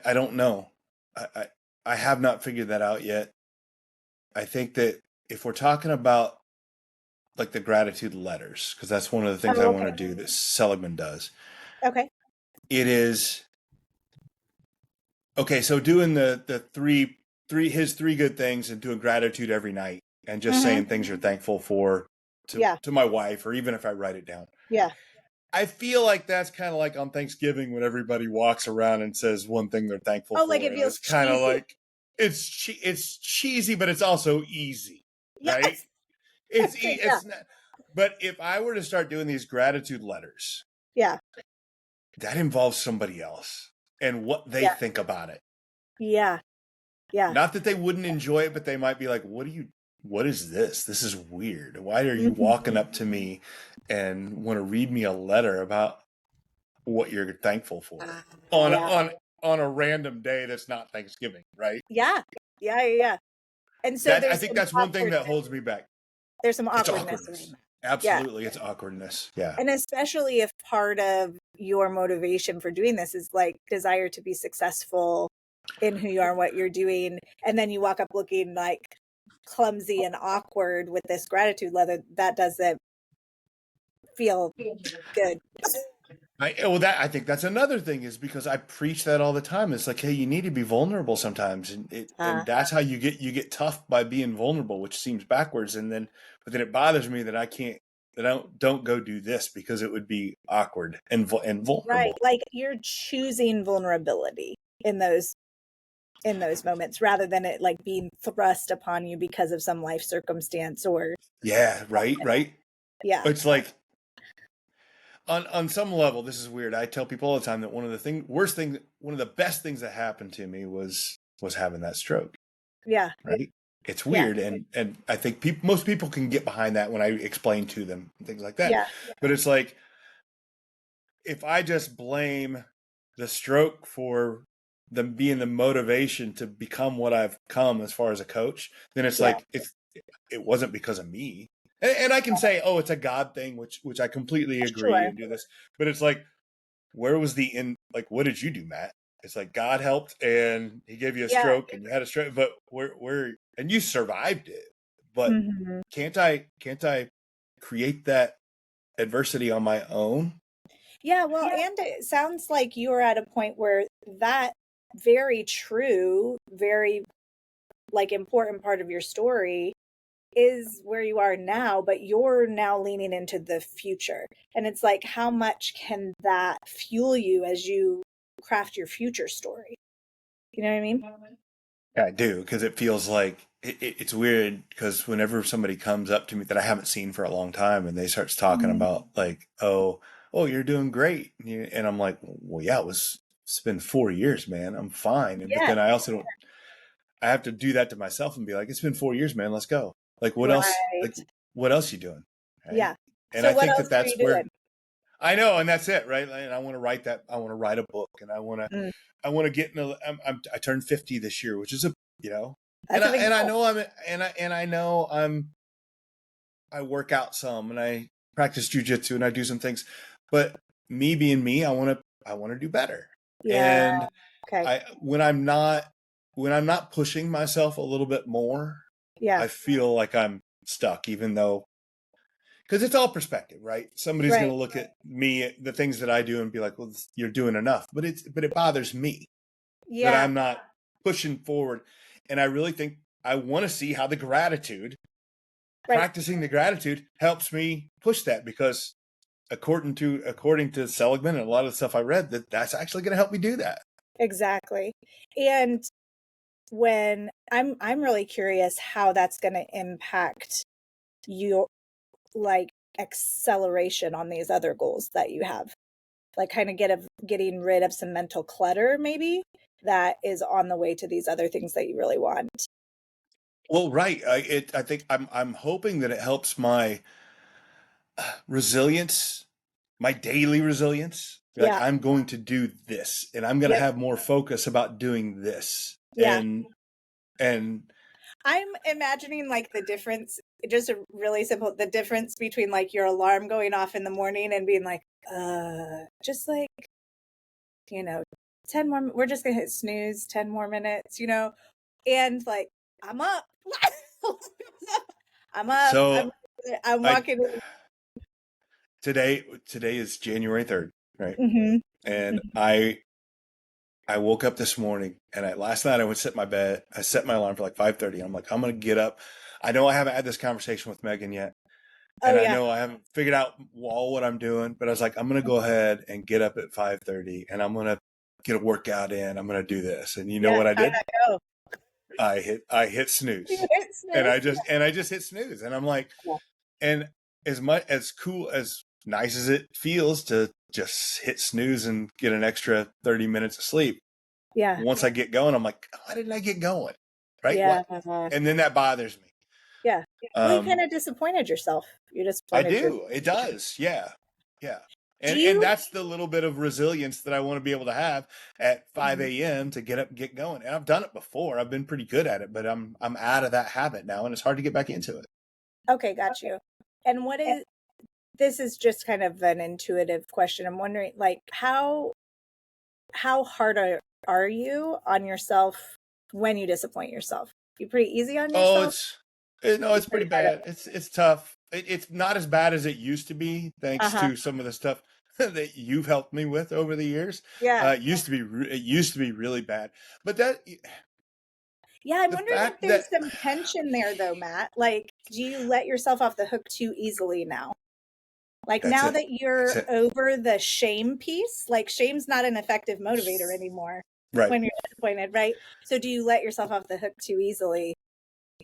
I don't know. I, I I have not figured that out yet. I think that if we're talking about like the gratitude letters, because that's one of the things I Oh, want okay. to do that Seligman does. Okay. It is okay. So doing the his three good things and doing gratitude every night and just Mm-hmm. saying things you're thankful for Yeah. to my wife, or even if I write it down. Yeah. I feel like that's kind of like on Thanksgiving when everybody walks around and says one thing they're thankful Oh, like for, it and feels it's kind of cheesy. like it's cheesy, but it's also easy, right? Yes. Yeah. It's not. But if I were to start doing these gratitude letters, Yeah. that involves somebody else and what they Yeah. think about it. Yeah. Yeah. Not that they wouldn't enjoy it, but they might be like, what is this? This is weird. Why are you Mhm. walking up to me and want to read me a letter about what you're thankful for on Yeah. on a random day that's not Thanksgiving, right? Yeah. Yeah. Yeah. And so I there's think some that's one thing that awkwardness. holds me back. There's some It's awkwardness. awkwardness. Yeah. Absolutely, it's awkwardness. Yeah. And especially if part of your motivation for doing this is like desire to be successful in who you are and what you're doing. And then you walk up looking like clumsy and awkward with this gratitude letter, that doesn't feel good. I think that's another thing is because I preach that all the time. It's like, hey, you need to be vulnerable sometimes, and Uh, that's how you get tough by being vulnerable, which seems backwards. But then it bothers me that I don't go do this because it would be awkward and right. vulnerable. Like you're choosing vulnerability in those moments rather than it like being thrust upon you because of some life circumstance or Yeah, right. yeah. It's like on some level, this is weird. I tell people all the time that one of the best things that happened to me was having that stroke. Yeah. Right? It's Yeah. weird, and I think most people can get behind that when I explain to them and things like that. Yeah. But it's like if I just blame the stroke for them being the motivation to become what I've come as far as a coach, then it's Yeah. like it wasn't because of me. And I can say, oh, it's a God thing, which I completely agree Sure. and do this. But it's like, where was the in? Like, what did you do, Matt? It's like God helped and He gave you a Yeah. stroke and you had a stroke, but where and you survived it. But Mhm. can't I create that adversity on my own? Yeah, well, and it sounds like you're at a point where that very true, very like important part of your story is where you are now, but you're now leaning into the future. And it's like, how much can that fuel you as you craft your future story? You know what I mean? I do because it feels like it's weird because whenever somebody comes up to me that I haven't seen for a long time and they starts talking Mhm. about like, oh, you're doing great, and I'm like, well, yeah, it's been 4 years, man, I'm fine, but Yeah, then I also don't. I have to do that to myself and be like, it's been 4 years, man. Let's go. Like, what else? Like, right. what else you doing? Right. Yeah. And So I what think else that are you that's doing? where I know, and that's it, right? And I want to write that. I want to write a book, and Mm, I want to get in a. I turned 50 this year, which is a that's a big and I goal. know I know I work out some, and I practice jujitsu, and I do some things, but me being me, I want to do better, Yeah. and Okay. I when I'm not pushing myself a little bit more, Yeah. I feel like I'm stuck, even though, because it's all perspective, right? Somebody's going Right. to look at me, the things that I do, and be like, well, you're doing enough. But it bothers me that Yeah. I'm not pushing forward. And I really think I want to see how Right. practicing the gratitude helps me push that, because according to Seligman and a lot of the stuff I read, that's actually going to help me do that. Exactly. And when I'm really curious how that's going to impact your like acceleration on these other goals that you have. like kind of getting rid of some mental clutter maybe that is on the way to these other things that you really want. Well, right. I think I'm hoping that it helps my resilience, my daily resilience. Like Yeah. I'm going to do this, and I'm going to Yep. have more focus about doing this, Yeah. and I'm imagining like the difference, just a really simple, the difference between like your alarm going off in the morning and being like, just like, 10 more, we're just gonna hit snooze 10 more minutes, and like, I'm up. I'm up. so I'm I walking. today is January 3rd, right? Mm-hmm. And I woke up this morning, and last night I went sit in my bed. I set my alarm for like 5:30. I'm like, I'm gonna get up. I know I haven't had this conversation with Megan yet, Oh and I yeah. know I haven't figured out all what I'm doing, but I was like, I'm gonna go ahead and get up at 5:30, and I'm gonna get a workout in. I'm gonna do this, and you know Yeah. what I How'd did? that go? I hit snooze, You hit and snooze? I just hit snooze, and I'm like, Yeah. and as much as cool as nice as it feels to just hit snooze and get an extra 30 minutes of sleep, Yeah. once I get going, I'm like, why didn't I get going? Right? Yeah. What? And then that bothers me. Yeah. Well, you kind of disappointed yourself. You I disappointed yourself. do. It does. Yeah. Yeah. Do And you? that's the little bit of resilience that I want to be able to have at 5 a.m. to get up and get going. And I've done it before. I've been pretty good at it, but I'm out of that habit now, and it's hard to get back into it. Okay, got you. And this is just kind of an intuitive question. I'm wondering, like, how hard are you on yourself when you disappoint yourself? You pretty easy on Oh, yourself? no, You're it's pretty pretty hard bad. It's tough. It's not as bad as it used to be, thanks Uh-huh. to some of the stuff that you've helped me with over the years. Yeah. It used to be really bad, but Yeah, I'm the wondering if fact that there's some tension there though, Matt. Like, do you let yourself off the hook too easily now? Like that's now it. that That's you're it. over the shame piece, like shame's not an effective motivator anymore Right. when you're disappointed, right? So do you let yourself off the hook too easily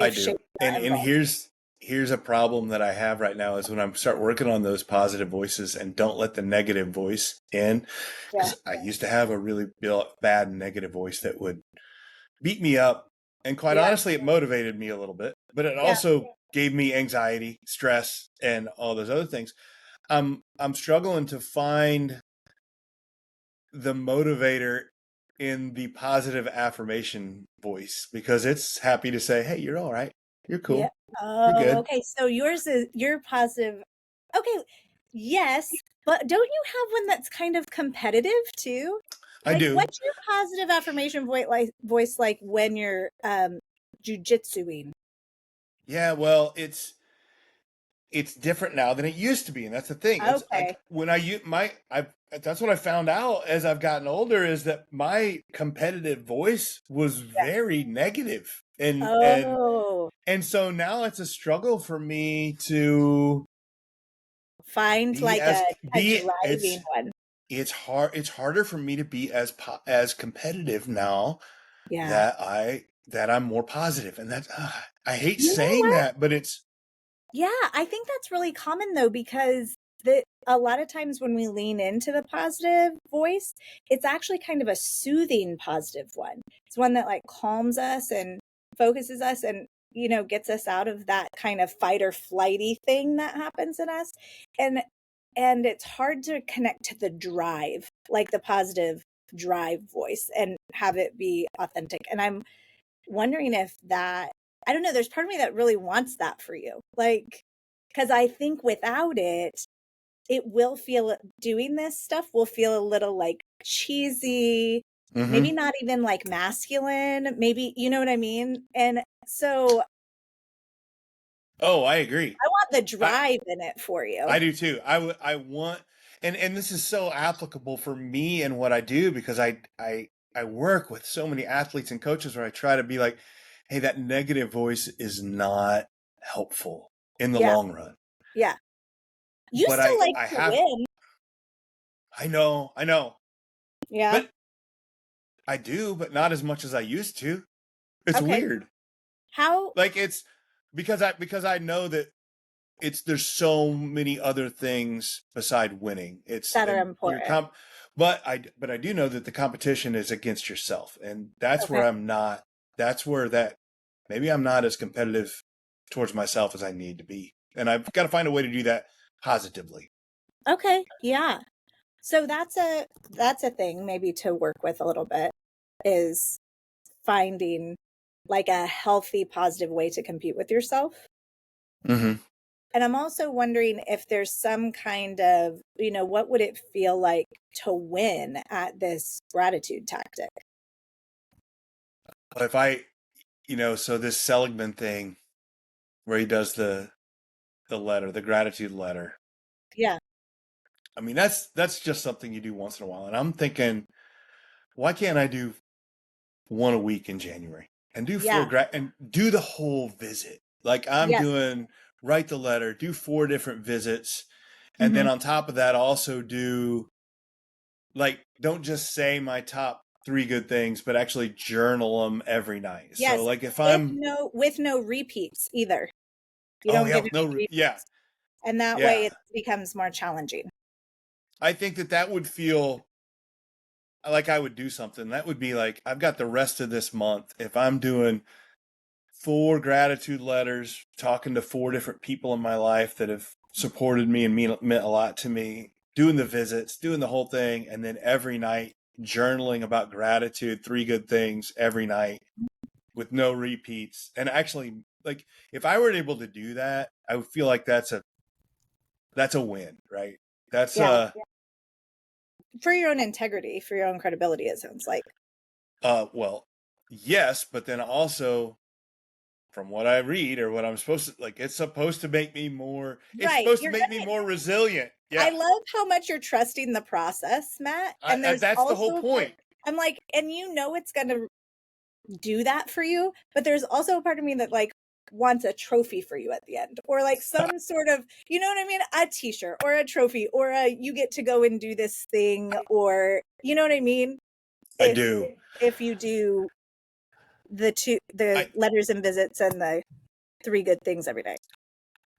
I if shame's do. And not involved? here's a problem that I have right now is when I start working on those positive voices and don't let the negative voice in, Yeah. because I used to have a really bad negative voice that would beat me up. And quite Yeah. honestly, it motivated me a little bit, but it Yeah. also gave me anxiety, stress, and all those other things. I'm struggling to find the motivator in the positive affirmation voice because it's happy to say, "Hey, you're all right. You're Yeah. cool. You're Oh, good." okay. So yours is your positive. Okay. Yes, but don't you have one that's kind of competitive too? I Like do. what's your positive affirmation voice like when you're jujitsuing? Yeah, well, it's different now than it used to be, and that's the thing. It's Okay. like when I use I that's what I found out as I've gotten older is that my competitive voice was Yeah. very negative, Oh, and so now it's a struggle for me to find be like as a be driving one. it's hard it's harder for me to be as competitive now Yeah. that I'm more positive, and that's I hate You know saying what? that, but it's Yeah, I think that's really common though, because a lot of times when we lean into the positive voice, it's actually kind of a soothing positive one. It's one that like calms us and focuses us and gets us out of that kind of fight or flighty thing that happens in us. And it's hard to connect to the drive, like the positive drive voice and have it be authentic. And I'm wondering if that, I don't know, there's part of me that really wants that for you. Like, because I think without it, it will feel, doing this stuff will feel a little like cheesy, maybe mm-hmm. not even like masculine, maybe, you know what I mean? And so Oh, I agree. I want the I drive in it for you. I do too. I want, and this is so applicable for me and what I do because I work with so many athletes and coaches where I try to be like, hey, that negative voice is not helpful in the Yeah. long run. Yeah. You But still like I to have win. I know, Yeah. but I do, but not as much as I used to. It's Okay. weird. How? Like it's because I know that there's so many other things beside winning. That are And your important. but I do know that the competition is against yourself, and that's Okay. where maybe I'm not as competitive towards myself as I need to be, and I've got to find a way to do that positively. Okay. Yeah. So that's a thing maybe to work with a little bit, is finding like a healthy, positive way to compete with yourself. Mm-hmm. And I'm also wondering if there's some kind of, what would it feel like to win at this gratitude tactic? If I, so this Seligman thing where he does the letter, the gratitude letter. Yeah. I mean, that's just something you do once in a while. And I'm thinking, why can't I do one a week in January and do Yeah. and do the whole visit? Like I'm Yes. doing, write the letter, do 4 different visits. And Mm-hmm. then on top of that, also do, like, don't just say my top 3 good things, but actually journal them every night. So Yes. like if I'm, With no repeats either. You oh don't yeah, get any no, yeah, repeats. And that way yeah. it becomes more challenging. I think that would feel like I would do something. That would be like, I've got the rest of this month. If I'm doing 4 gratitude letters, talking to 4 different people in my life that have supported me and meant a lot to me, doing the visits, doing the whole thing, and then every night journaling about gratitude, 3 good things every night with no repeats. And actually, like, if I were able to do that, I would feel like that's a win, right? That's Yeah. For your own integrity, for your own credibility, it sounds like. well, yes, but then also from what I read or what I'm supposed to, like, it's supposed to make me more, it's Right. supposed to make me more resilient. I Yeah. love how much you're trusting the process, Matt. And there's That's the whole also, point. I'm like, and it's going to do that for you, but there's also a part of me that like wants a trophy for you at the end, or like some sort of, you know what I mean? A t-shirt or a trophy, or you get to go and do this thing, or you know what I mean? I do. If you do the I, letters and visits and the 3 good things every day.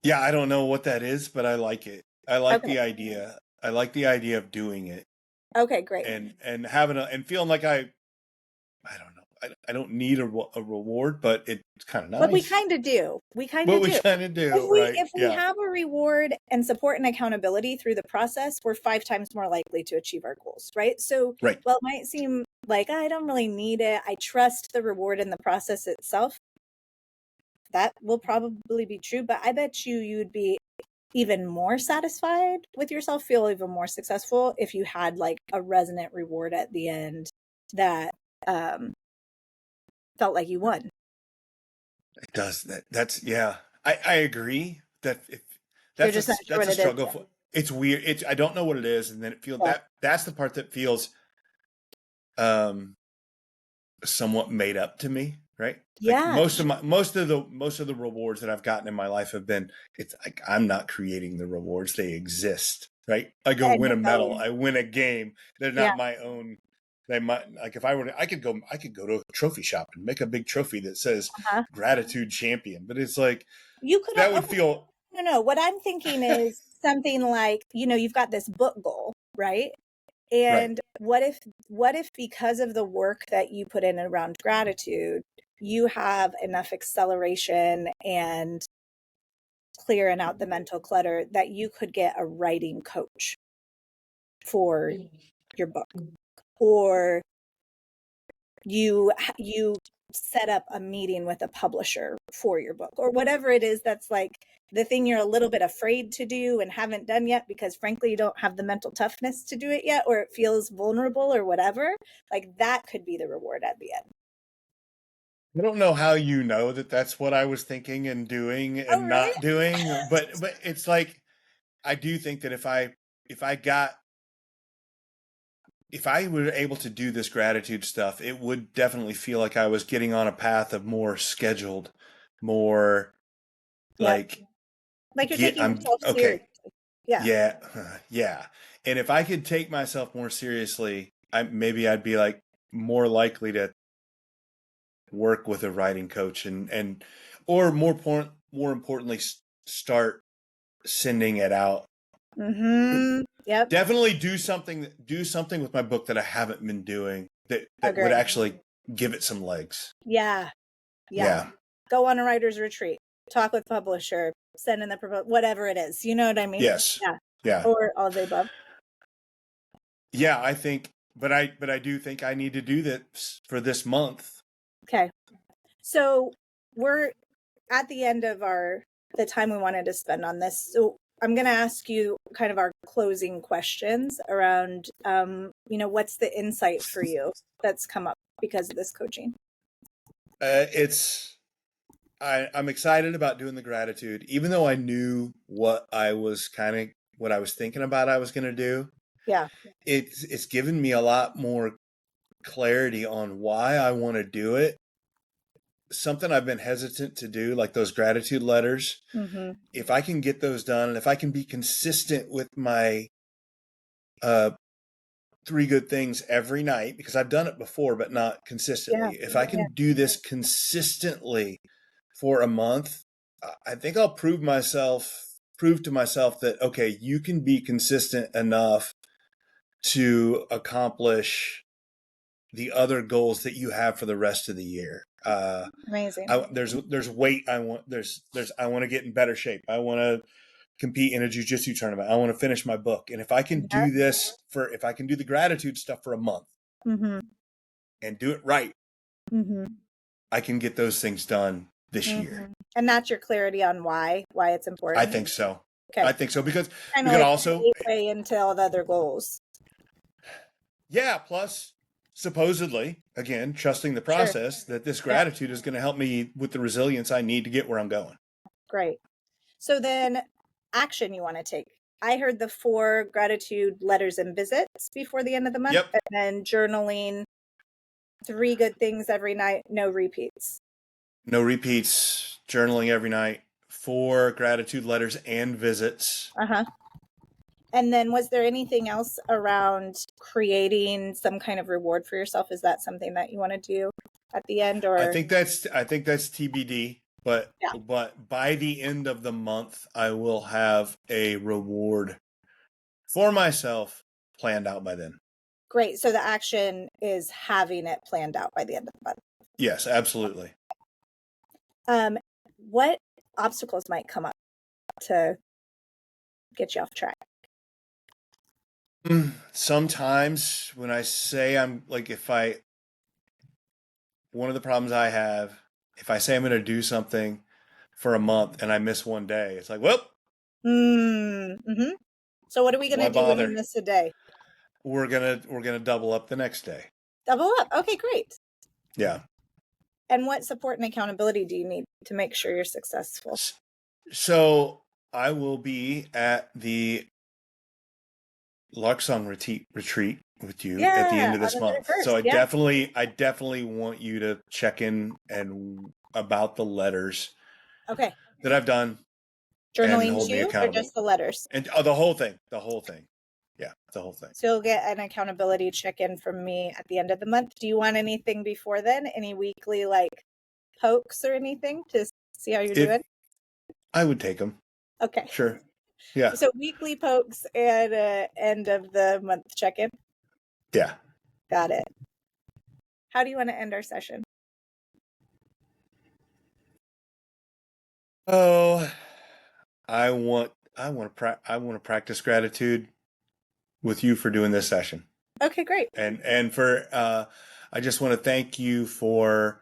yeah, I don't know what that is, but I like it. I like Okay. the idea. I like the idea of doing it Okay, great. and having and feeling like I don't know. I don't need a reward, but it's kind of But we nice. kind of do. We kind What of we do. kind of do, right? If we Yeah. have a reward and support and accountability through the process, we're 5 times more likely to achieve our goals, right? So, Right. while it might seem like I don't really need it, I trust the reward in the process itself. That will probably be true, but I bet you'd be even more satisfied with yourself, feel even more successful if you had like a resonant reward at the end that felt like you won. It does that. That's, yeah. I agree that if You're just not sure that's what a it is. struggle. It's weird. I don't know what it is, and then it feels Yeah. that's the part that feels um somewhat made up to me, right? Like Yeah. most of the rewards that I've gotten in my life have been, it's like I'm not creating the rewards, they exist, right? I go And win a you're medal, going, I win a game. They're yeah. not my own. They might, like, if I were to, I could go to a trophy shop and make a big trophy that says Uh-huh. gratitude champion, but it's like You could, that would okay, feel no. What I'm thinking is something like, you've got this book goal, right? right. And what if because of the work that you put in around gratitude, you have enough acceleration and clearing out the mental clutter that you could get a writing coach for your book, or you set up a meeting with a publisher for your book, or whatever it is that's like the thing you're a little bit afraid to do and haven't done yet because frankly you don't have the mental toughness to do it yet, or it feels vulnerable or whatever. Like that could be the reward at the end. I don't know how you know that that's what I was thinking and doing Oh, and really? not doing, but it's like I do think that if I got if I were able to do this gratitude stuff, it would definitely feel like I was getting on a path of more scheduled, more Yep. like Like you're taking I'm yourself okay. seriously. Yeah. Yeah. Yeah. And if I could take myself more seriously, maybe I'd be like more likely to work with a writing coach or more importantly, start sending it out. Mm-hmm. Yep. Definitely do something with my book that I haven't been doing that would Agreed. actually give it some legs. Yeah. Yeah. Go on a writer's retreat, talk with publisher, send in the proposal, whatever it is. You know what I mean? Yes. Yeah. Yeah. Or all of the above. Yeah, I think, but I do think I need to do this for this month. Okay. So we're at the end of the time we wanted to spend on this. So I'm going to ask you kind of our closing questions around, what's the insight for you that's come up because of this coaching? I'm excited about doing the gratitude, even though I knew what I was thinking about I was going to do. Yeah. It's given me a lot more clarity on why I want to do it. Something I've been hesitant to do, like those gratitude letters. Mm-hmm. If I can get those done, and if I can be consistent with my 3 good things every night, because I've done it before, but not consistently. If I can do this consistently for a month, I think I'll prove to myself that, okay, you can be consistent enough to accomplish the other goals that you have for the rest of the year. Amazing. There's weight. I want to get in better shape. I want to compete in a jiu-jitsu tournament. I want to finish my book. And if I can do if I can do the gratitude stuff for a month mm-hmm. and do it right, mm-hmm. I can get those things done this mm-hmm. year. And that's your clarity on why it's important. I think so. Okay. I think so because kind we of could like also gateway into all the other goals. Yeah. Plus, supposedly, again, trusting the process that this gratitude is going to help me with the resilience I need to get where I'm going. Great. So then action you want to take. I heard the 4 gratitude letters and visits before the end of the month. Yep. And then journaling 3 good things every night, no repeats. No repeats, journaling every night, 4 gratitude letters and visits. Uh-huh. And then was there anything else around creating some kind of reward for yourself? Is that something that you want to do at the end? Or I think that's TBD, but by the end of the month, I will have a reward for myself planned out by then. Great. So the action is having it planned out by the end of the month. Yes, absolutely. What obstacles might come up to get you off track? Sometimes when I say one of the problems I have, if I say I'm going to do something for a month and I miss one day, it's like, well. Mm-hmm. So what are we going to do when you miss a day? We're gonna double up the next day. Double up. Okay, great. Yeah. And what support and accountability do you need to make sure you're successful? So I will be at the Lark Song retreat with you at the end of this month. So I definitely want you to check in and about the letters. Okay. That I've done. Journaling too, or just the letters? And the whole thing. Yeah, the whole thing. So you'll get an accountability check-in from me at the end of the month. Do you want anything before then? Any weekly pokes or anything to see how you're doing? I would take them. Okay. Sure. Yeah. So weekly pokes and end of the month check-in? Yeah. Got it. How do you want to end our session? Oh, I want to practice gratitude with you for doing this session. Okay, great. And for I just want to thank you for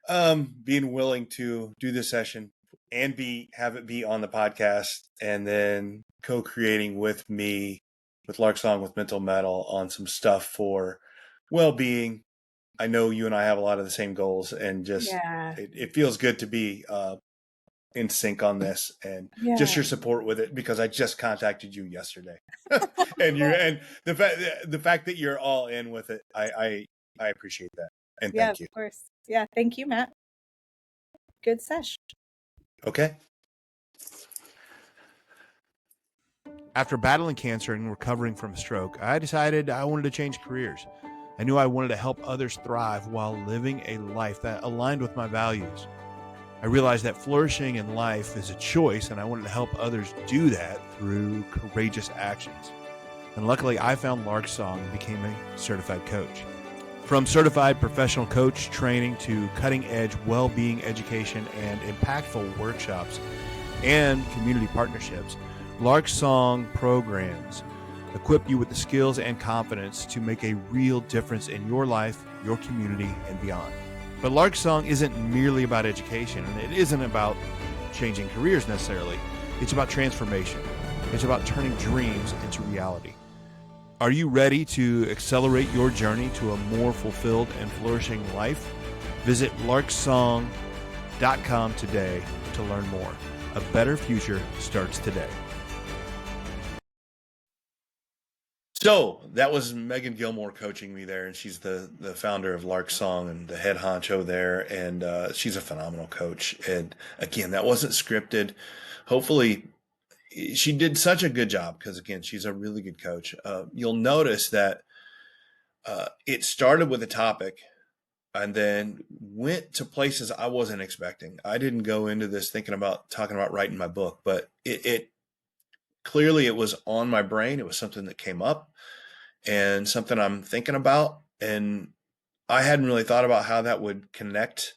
being willing to do this session and have it be on the podcast, and then co-creating with me with Lark Song with Mental Mettle on some stuff for well-being. I know you and I have a lot of the same goals, and just it feels good to be in sync on this, and just your support with it, because I just contacted you yesterday. and the fact that you're all in with it, I appreciate that, and thank you. Of course. Yeah, thank you, Matt. Good sesh. Okay. After battling cancer and recovering from a stroke, I decided I wanted to change careers. I knew I wanted to help others thrive while living a life that aligned with my values. I realized that flourishing in life is a choice, and I wanted to help others do that through courageous actions. And luckily, I found Lark's song and became a certified coach. From certified professional coach training to cutting-edge well-being education and impactful workshops and community partnerships, Lark's song programs equip you with the skills and confidence to make a real difference in your life, your community, and beyond. But Lark's song isn't merely about education, and it isn't about changing careers necessarily. It's about transformation. It's about turning dreams into reality. Are you ready to accelerate your journey to a more fulfilled and flourishing life? Visit larksong.com today to learn more. A better future starts today. So that was Megan Gilmore coaching me there, and she's the founder of Lark Song and the head honcho there, and she's a phenomenal coach. And again, that wasn't scripted. Hopefully, she did such a good job because, again, she's a really good coach. You'll notice that it started with a topic and then went to places I wasn't expecting. I didn't go into this talking about writing my book, but it clearly it was on my brain. It was something that came up and something I'm thinking about. And I hadn't really thought about how that would connect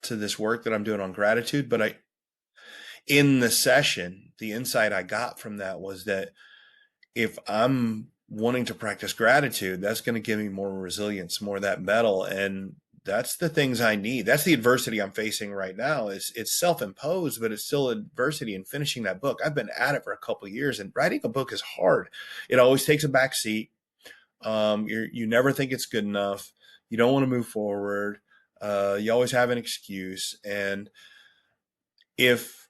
to this work that I'm doing on gratitude. But in the session, the insight I got from that was that if I'm wanting to practice gratitude, that's going to give me more resilience, more of that metal. And that's the things I need. That's the adversity I'm facing right now. It's self-imposed, but it's still adversity in finishing that book. I've been at it for a couple of years, and writing a book is hard. It always takes a back seat. You never think it's good enough. You don't want to move forward. You always have an excuse. And if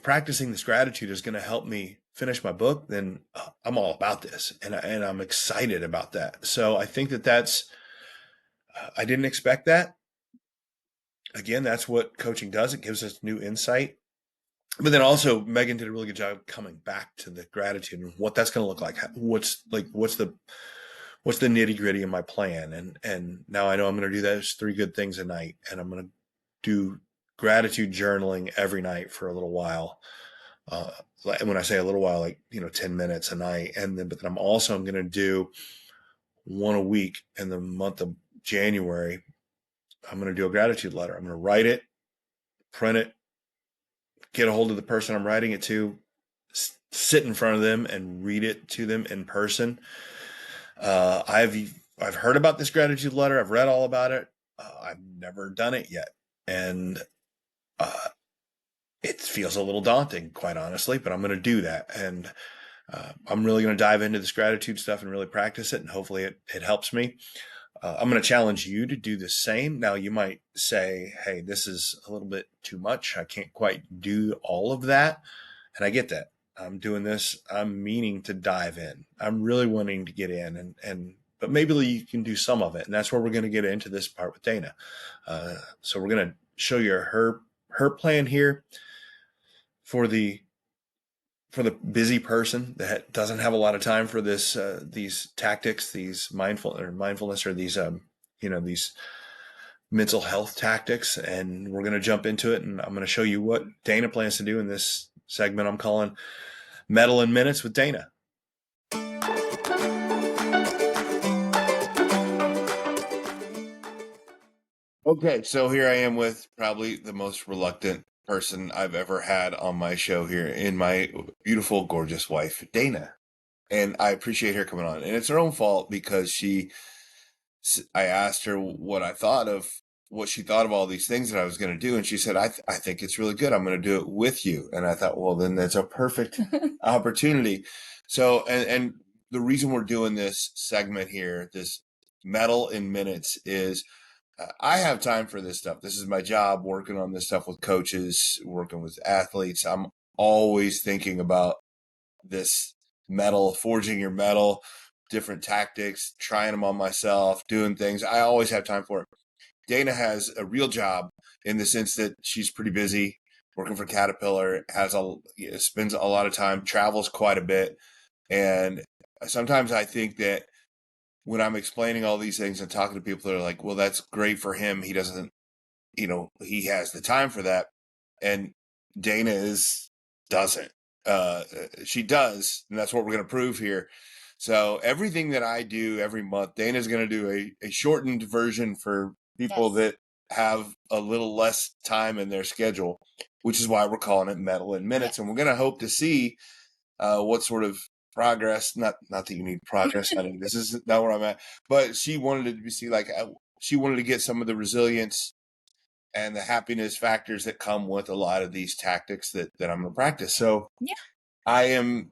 practicing this gratitude is going to help me finish my book, then I'm all about this, and I'm excited about that. So I think that's. I didn't expect that. Again, that's what coaching does. It gives us new insight. But then also Megan did a really good job coming back to the gratitude and what that's going to look like. What's the nitty gritty in my plan? And now I know I'm going to do those 3 good things a night, and I'm going to do gratitude journaling every night for a little while. When I say a little while, 10 minutes a night. But then I'm going to do one a week in the month of January. I'm going to do a gratitude letter. I'm going to write it, print it, get a hold of the person I'm writing it to, sit in front of them and read it to them in person. I've heard about this gratitude letter. I've read all about it. I've never done it yet. And it feels a little daunting, quite honestly, but I'm going to do that. And I'm really going to dive into this gratitude stuff and really practice it. And hopefully it helps me. I'm going to challenge you to do the same. Now, you might say, hey, this is a little bit too much. I can't quite do all of that. And I get that. I'm doing this. I'm meaning to dive in. I'm really wanting to get in, but maybe you can do some of it. And that's where we're going to get into this part with Dana. So we're going to show you her plan here for the busy person that doesn't have a lot of time for these tactics, these mindfulness, or these mental health tactics. And we're going to jump into it, and I'm going to show you what Dana plans to do in this segment I'm calling Metal in Minutes with Dana. Okay, so here I am with probably the most reluctant person I've ever had on my show here, in my beautiful, gorgeous wife, Dana. And I appreciate her coming on. And it's her own fault because I asked her what she thought of all these things that I was going to do. And she said, I think it's really good. I'm going to do it with you. And I thought, well, then that's a perfect opportunity. So, and the reason we're doing this segment here, this Metal in Minutes, is I have time for this stuff. This is my job, working on this stuff with coaches, working with athletes. I'm always thinking about this metal, forging your metal, different tactics, trying them on myself, doing things. I always have time for it. Dana has a real job in the sense that she's pretty busy working for Caterpillar, spends a lot of time, travels quite a bit. And sometimes I think that when I'm explaining all these things and talking to people, they're like, well, that's great for him. He doesn't he has the time for that. And Dana doesn't. She does, and that's what we're going to prove here. So everything that I do every month, Dana's going to do a shortened version for people that have a little less time in their schedule, which is why we're calling it Mettle in Minutes. And we're going to hope to see what sort of progress, not that you need progress, honey, this is not where I'm at, but she wanted to see, like, she wanted to get some of the resilience and the happiness factors that come with a lot of these tactics that I'm going to practice. So I am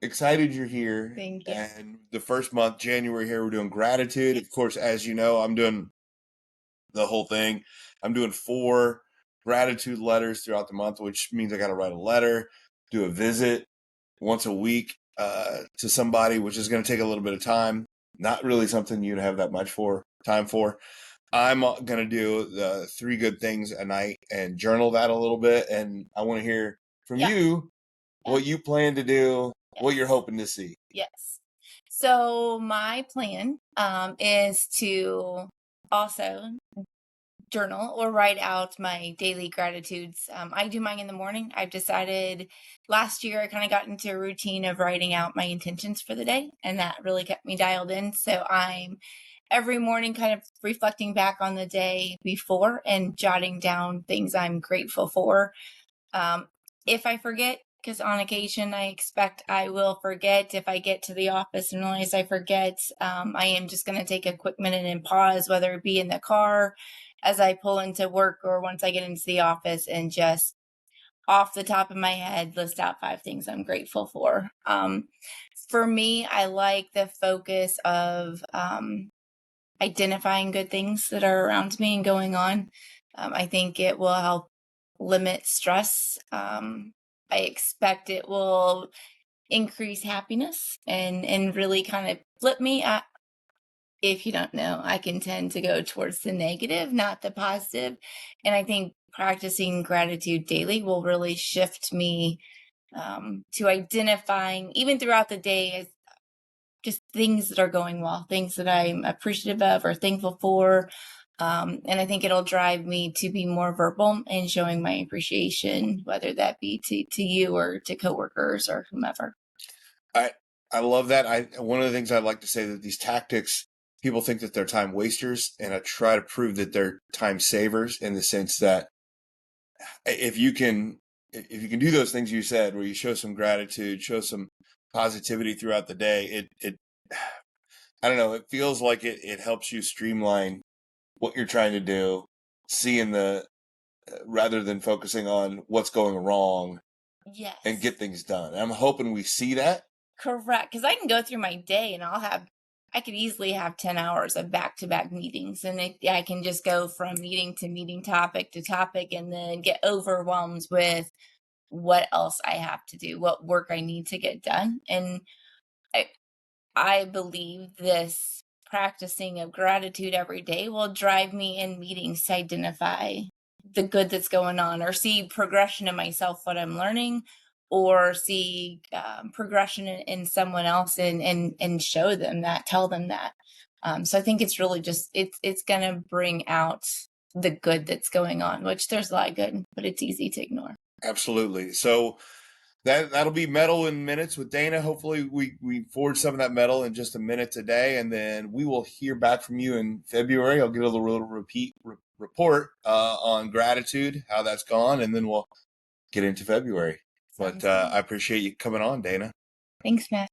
excited you're here. Thank you. And the first month, January here, we're doing gratitude. Of course, as you know, I'm doing the whole thing. I'm doing 4 gratitude letters throughout the month, which means I got to write a letter, do a visit once a week to somebody, which is going to take a little bit of time. Not really something you'd have that much time for. I'm going to do the 3 good things a night and journal that a little bit. And I want to hear from you what you plan to do, what you're hoping to see. Yes. So my plan is to also journal or write out my daily gratitudes. I do mine in the morning. I've decided last year I kind of got into a routine of writing out my intentions for the day, and that really kept me dialed in. So I'm every morning kind of reflecting back on the day before and jotting down things I'm grateful for. If I forget, because on occasion I expect I will forget, if I get to the office and realize I forget, I am just going to take a quick minute and pause, whether it be in the car as I pull into work or once I get into the office, and just off the top of my head list out 5 things I'm grateful for. For me, I like the focus of identifying good things that are around me and going on. I think it will help limit stress. I expect it will increase happiness and really kind of flip me. If you don't know, I can tend to go towards the negative, not the positive. And I think practicing gratitude daily will really shift me to identifying, even throughout the day, as just things that are going well, things that I'm appreciative of or thankful for. And I think it'll drive me to be more verbal in showing my appreciation, whether that be to you or to coworkers or whomever. I love that. One of the things I'd like to say that these tactics, people think that they're time wasters, and I try to prove that they're time savers, in the sense that if you can do those things you said, where you show some gratitude, show some positivity throughout the day, it I don't know, it feels like it helps you streamline what you're trying to do, seeing rather than focusing on what's going wrong. Yes. And get things done. I'm hoping we see that. Correct. Because I can go through my day and I could easily have 10 hours of back-to-back meetings, and I can just go from meeting to meeting, topic to topic, and then get overwhelmed with what else I have to do, what work I need to get done. And I believe this practicing of gratitude every day will drive me in meetings to identify the good that's going on, or see progression in myself, what I'm learning, or see progression in someone else, and show them that, tell them that. So I think it's really just, it's going to bring out the good that's going on, which there's a lot of good, but it's easy to ignore. Absolutely. So that'll be Mettle in Minutes with Dana. Hopefully we forward some of that metal in just a minute today, and then we will hear back from you in February. I'll give a little report on gratitude, how that's gone, and then we'll get into February. But I appreciate you coming on, Dana. Thanks, Matt.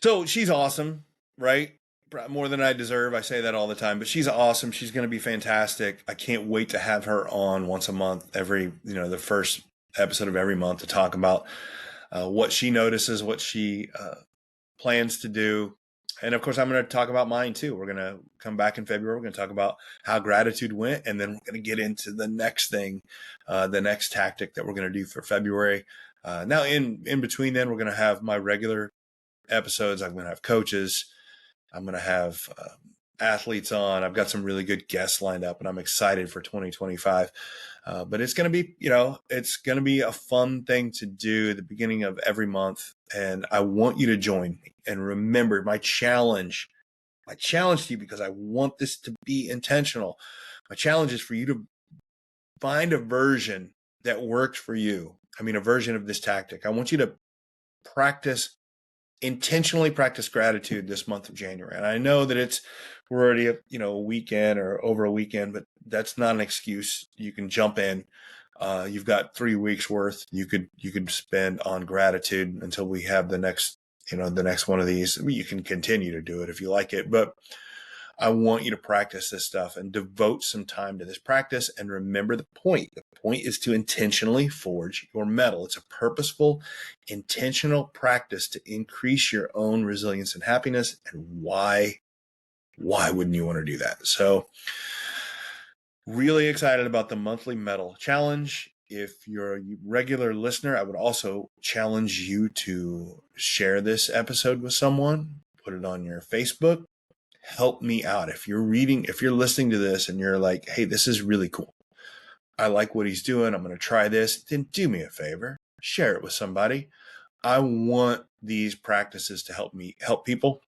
So she's awesome, right? More than I deserve. I say that all the time, but she's awesome. She's going to be fantastic. I can't wait to have her on once a month, the first episode of every month, to talk about what she notices, what she plans to do. And of course, I'm going to talk about mine too. We're going to come back in February. We're going to talk about how gratitude went, and then we're going to get into the next thing, the next tactic that we're going to do for February. Now, in between then, we're going to have my regular episodes. I'm going to have coaches. I'm going to have athletes on. I've got some really good guests lined up, and I'm excited for 2025. But it's going to be, it's going to be a fun thing to do at the beginning of every month. And I want you to join me. And remember, my challenge to you, because I want this to be intentional. My challenge is for you to find a version that worked for you. I mean, a version of this tactic. I want you to intentionally practice gratitude this month of January. And I know that we're already a weekend or over a weekend, but that's not an excuse. You can jump in. You've got 3 weeks worth you could spend on gratitude until we have the next one of these. I mean, you can continue to do it if you like it, but I want you to practice this stuff and devote some time to this practice. And remember the point. The point is to intentionally forge your mettle. It's a purposeful, intentional practice to increase your own resilience and happiness. And why wouldn't you want to do that? So really excited about the monthly mettle challenge. If you're a regular listener, I would also challenge you to share this episode with someone, put it on your Facebook. Help me out. If you're listening to this and you're like, hey, this is really cool. I like what he's doing. I'm going to try this. Then do me a favor, share it with somebody. I want these practices to help people.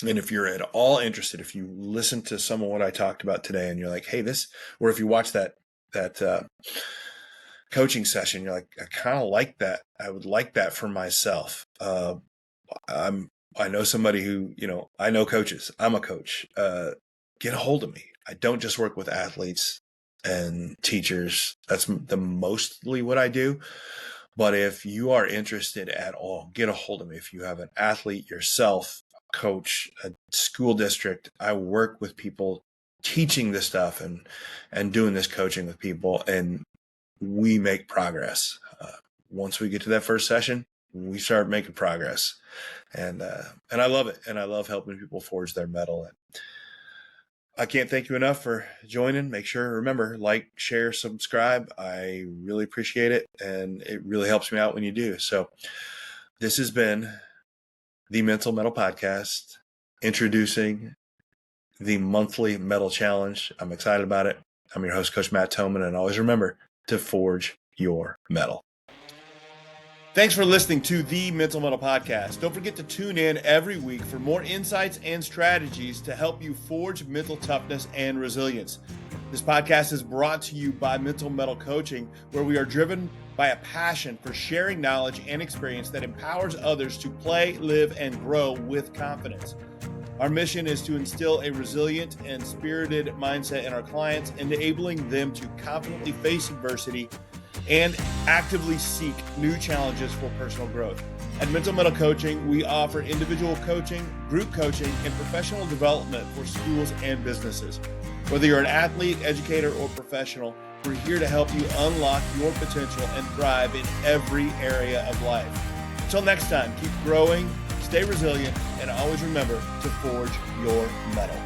And if you're at all interested, if you listen to some of what I talked about today and you're like, hey, or if you watch that coaching session, you're like, I kind of like that. I would like that for myself. I know somebody who, I know coaches. I'm a coach. Get a hold of me. I don't just work with athletes and teachers. That's mostly what I do. But if you are interested at all, get a hold of me. If you have an athlete yourself, a coach, a school district, I work with people teaching this stuff and doing this coaching with people, and we make progress. Once we get to that first session, we start making progress. And I love it. And I love helping people forge their mettle. And I can't thank you enough for joining. Make sure, remember, like, share, subscribe. I really appreciate it. And it really helps me out when you do. So this has been the Mental Mettle Podcast, introducing the monthly mettle challenge. I'm excited about it. I'm your host, Coach Matt Thomann. And always remember to forge your mettle. Thanks for listening to the Mental Mettle Podcast. Don't forget to tune in every week for more insights and strategies to help you forge mental toughness and resilience. This podcast is brought to you by Mental Mettle Coaching, where we are driven by a passion for sharing knowledge and experience that empowers others to play, live, and grow with confidence. Our mission is to instill a resilient and spirited mindset in our clients, enabling them to confidently face adversity and actively seek new challenges for personal growth. At Mental Mettle Coaching, we offer individual coaching, group coaching, and professional development for schools and businesses. Whether you're an athlete, educator, or professional, we're here to help you unlock your potential and thrive in every area of life. Until next time, keep growing, stay resilient, and always remember to forge your mettle.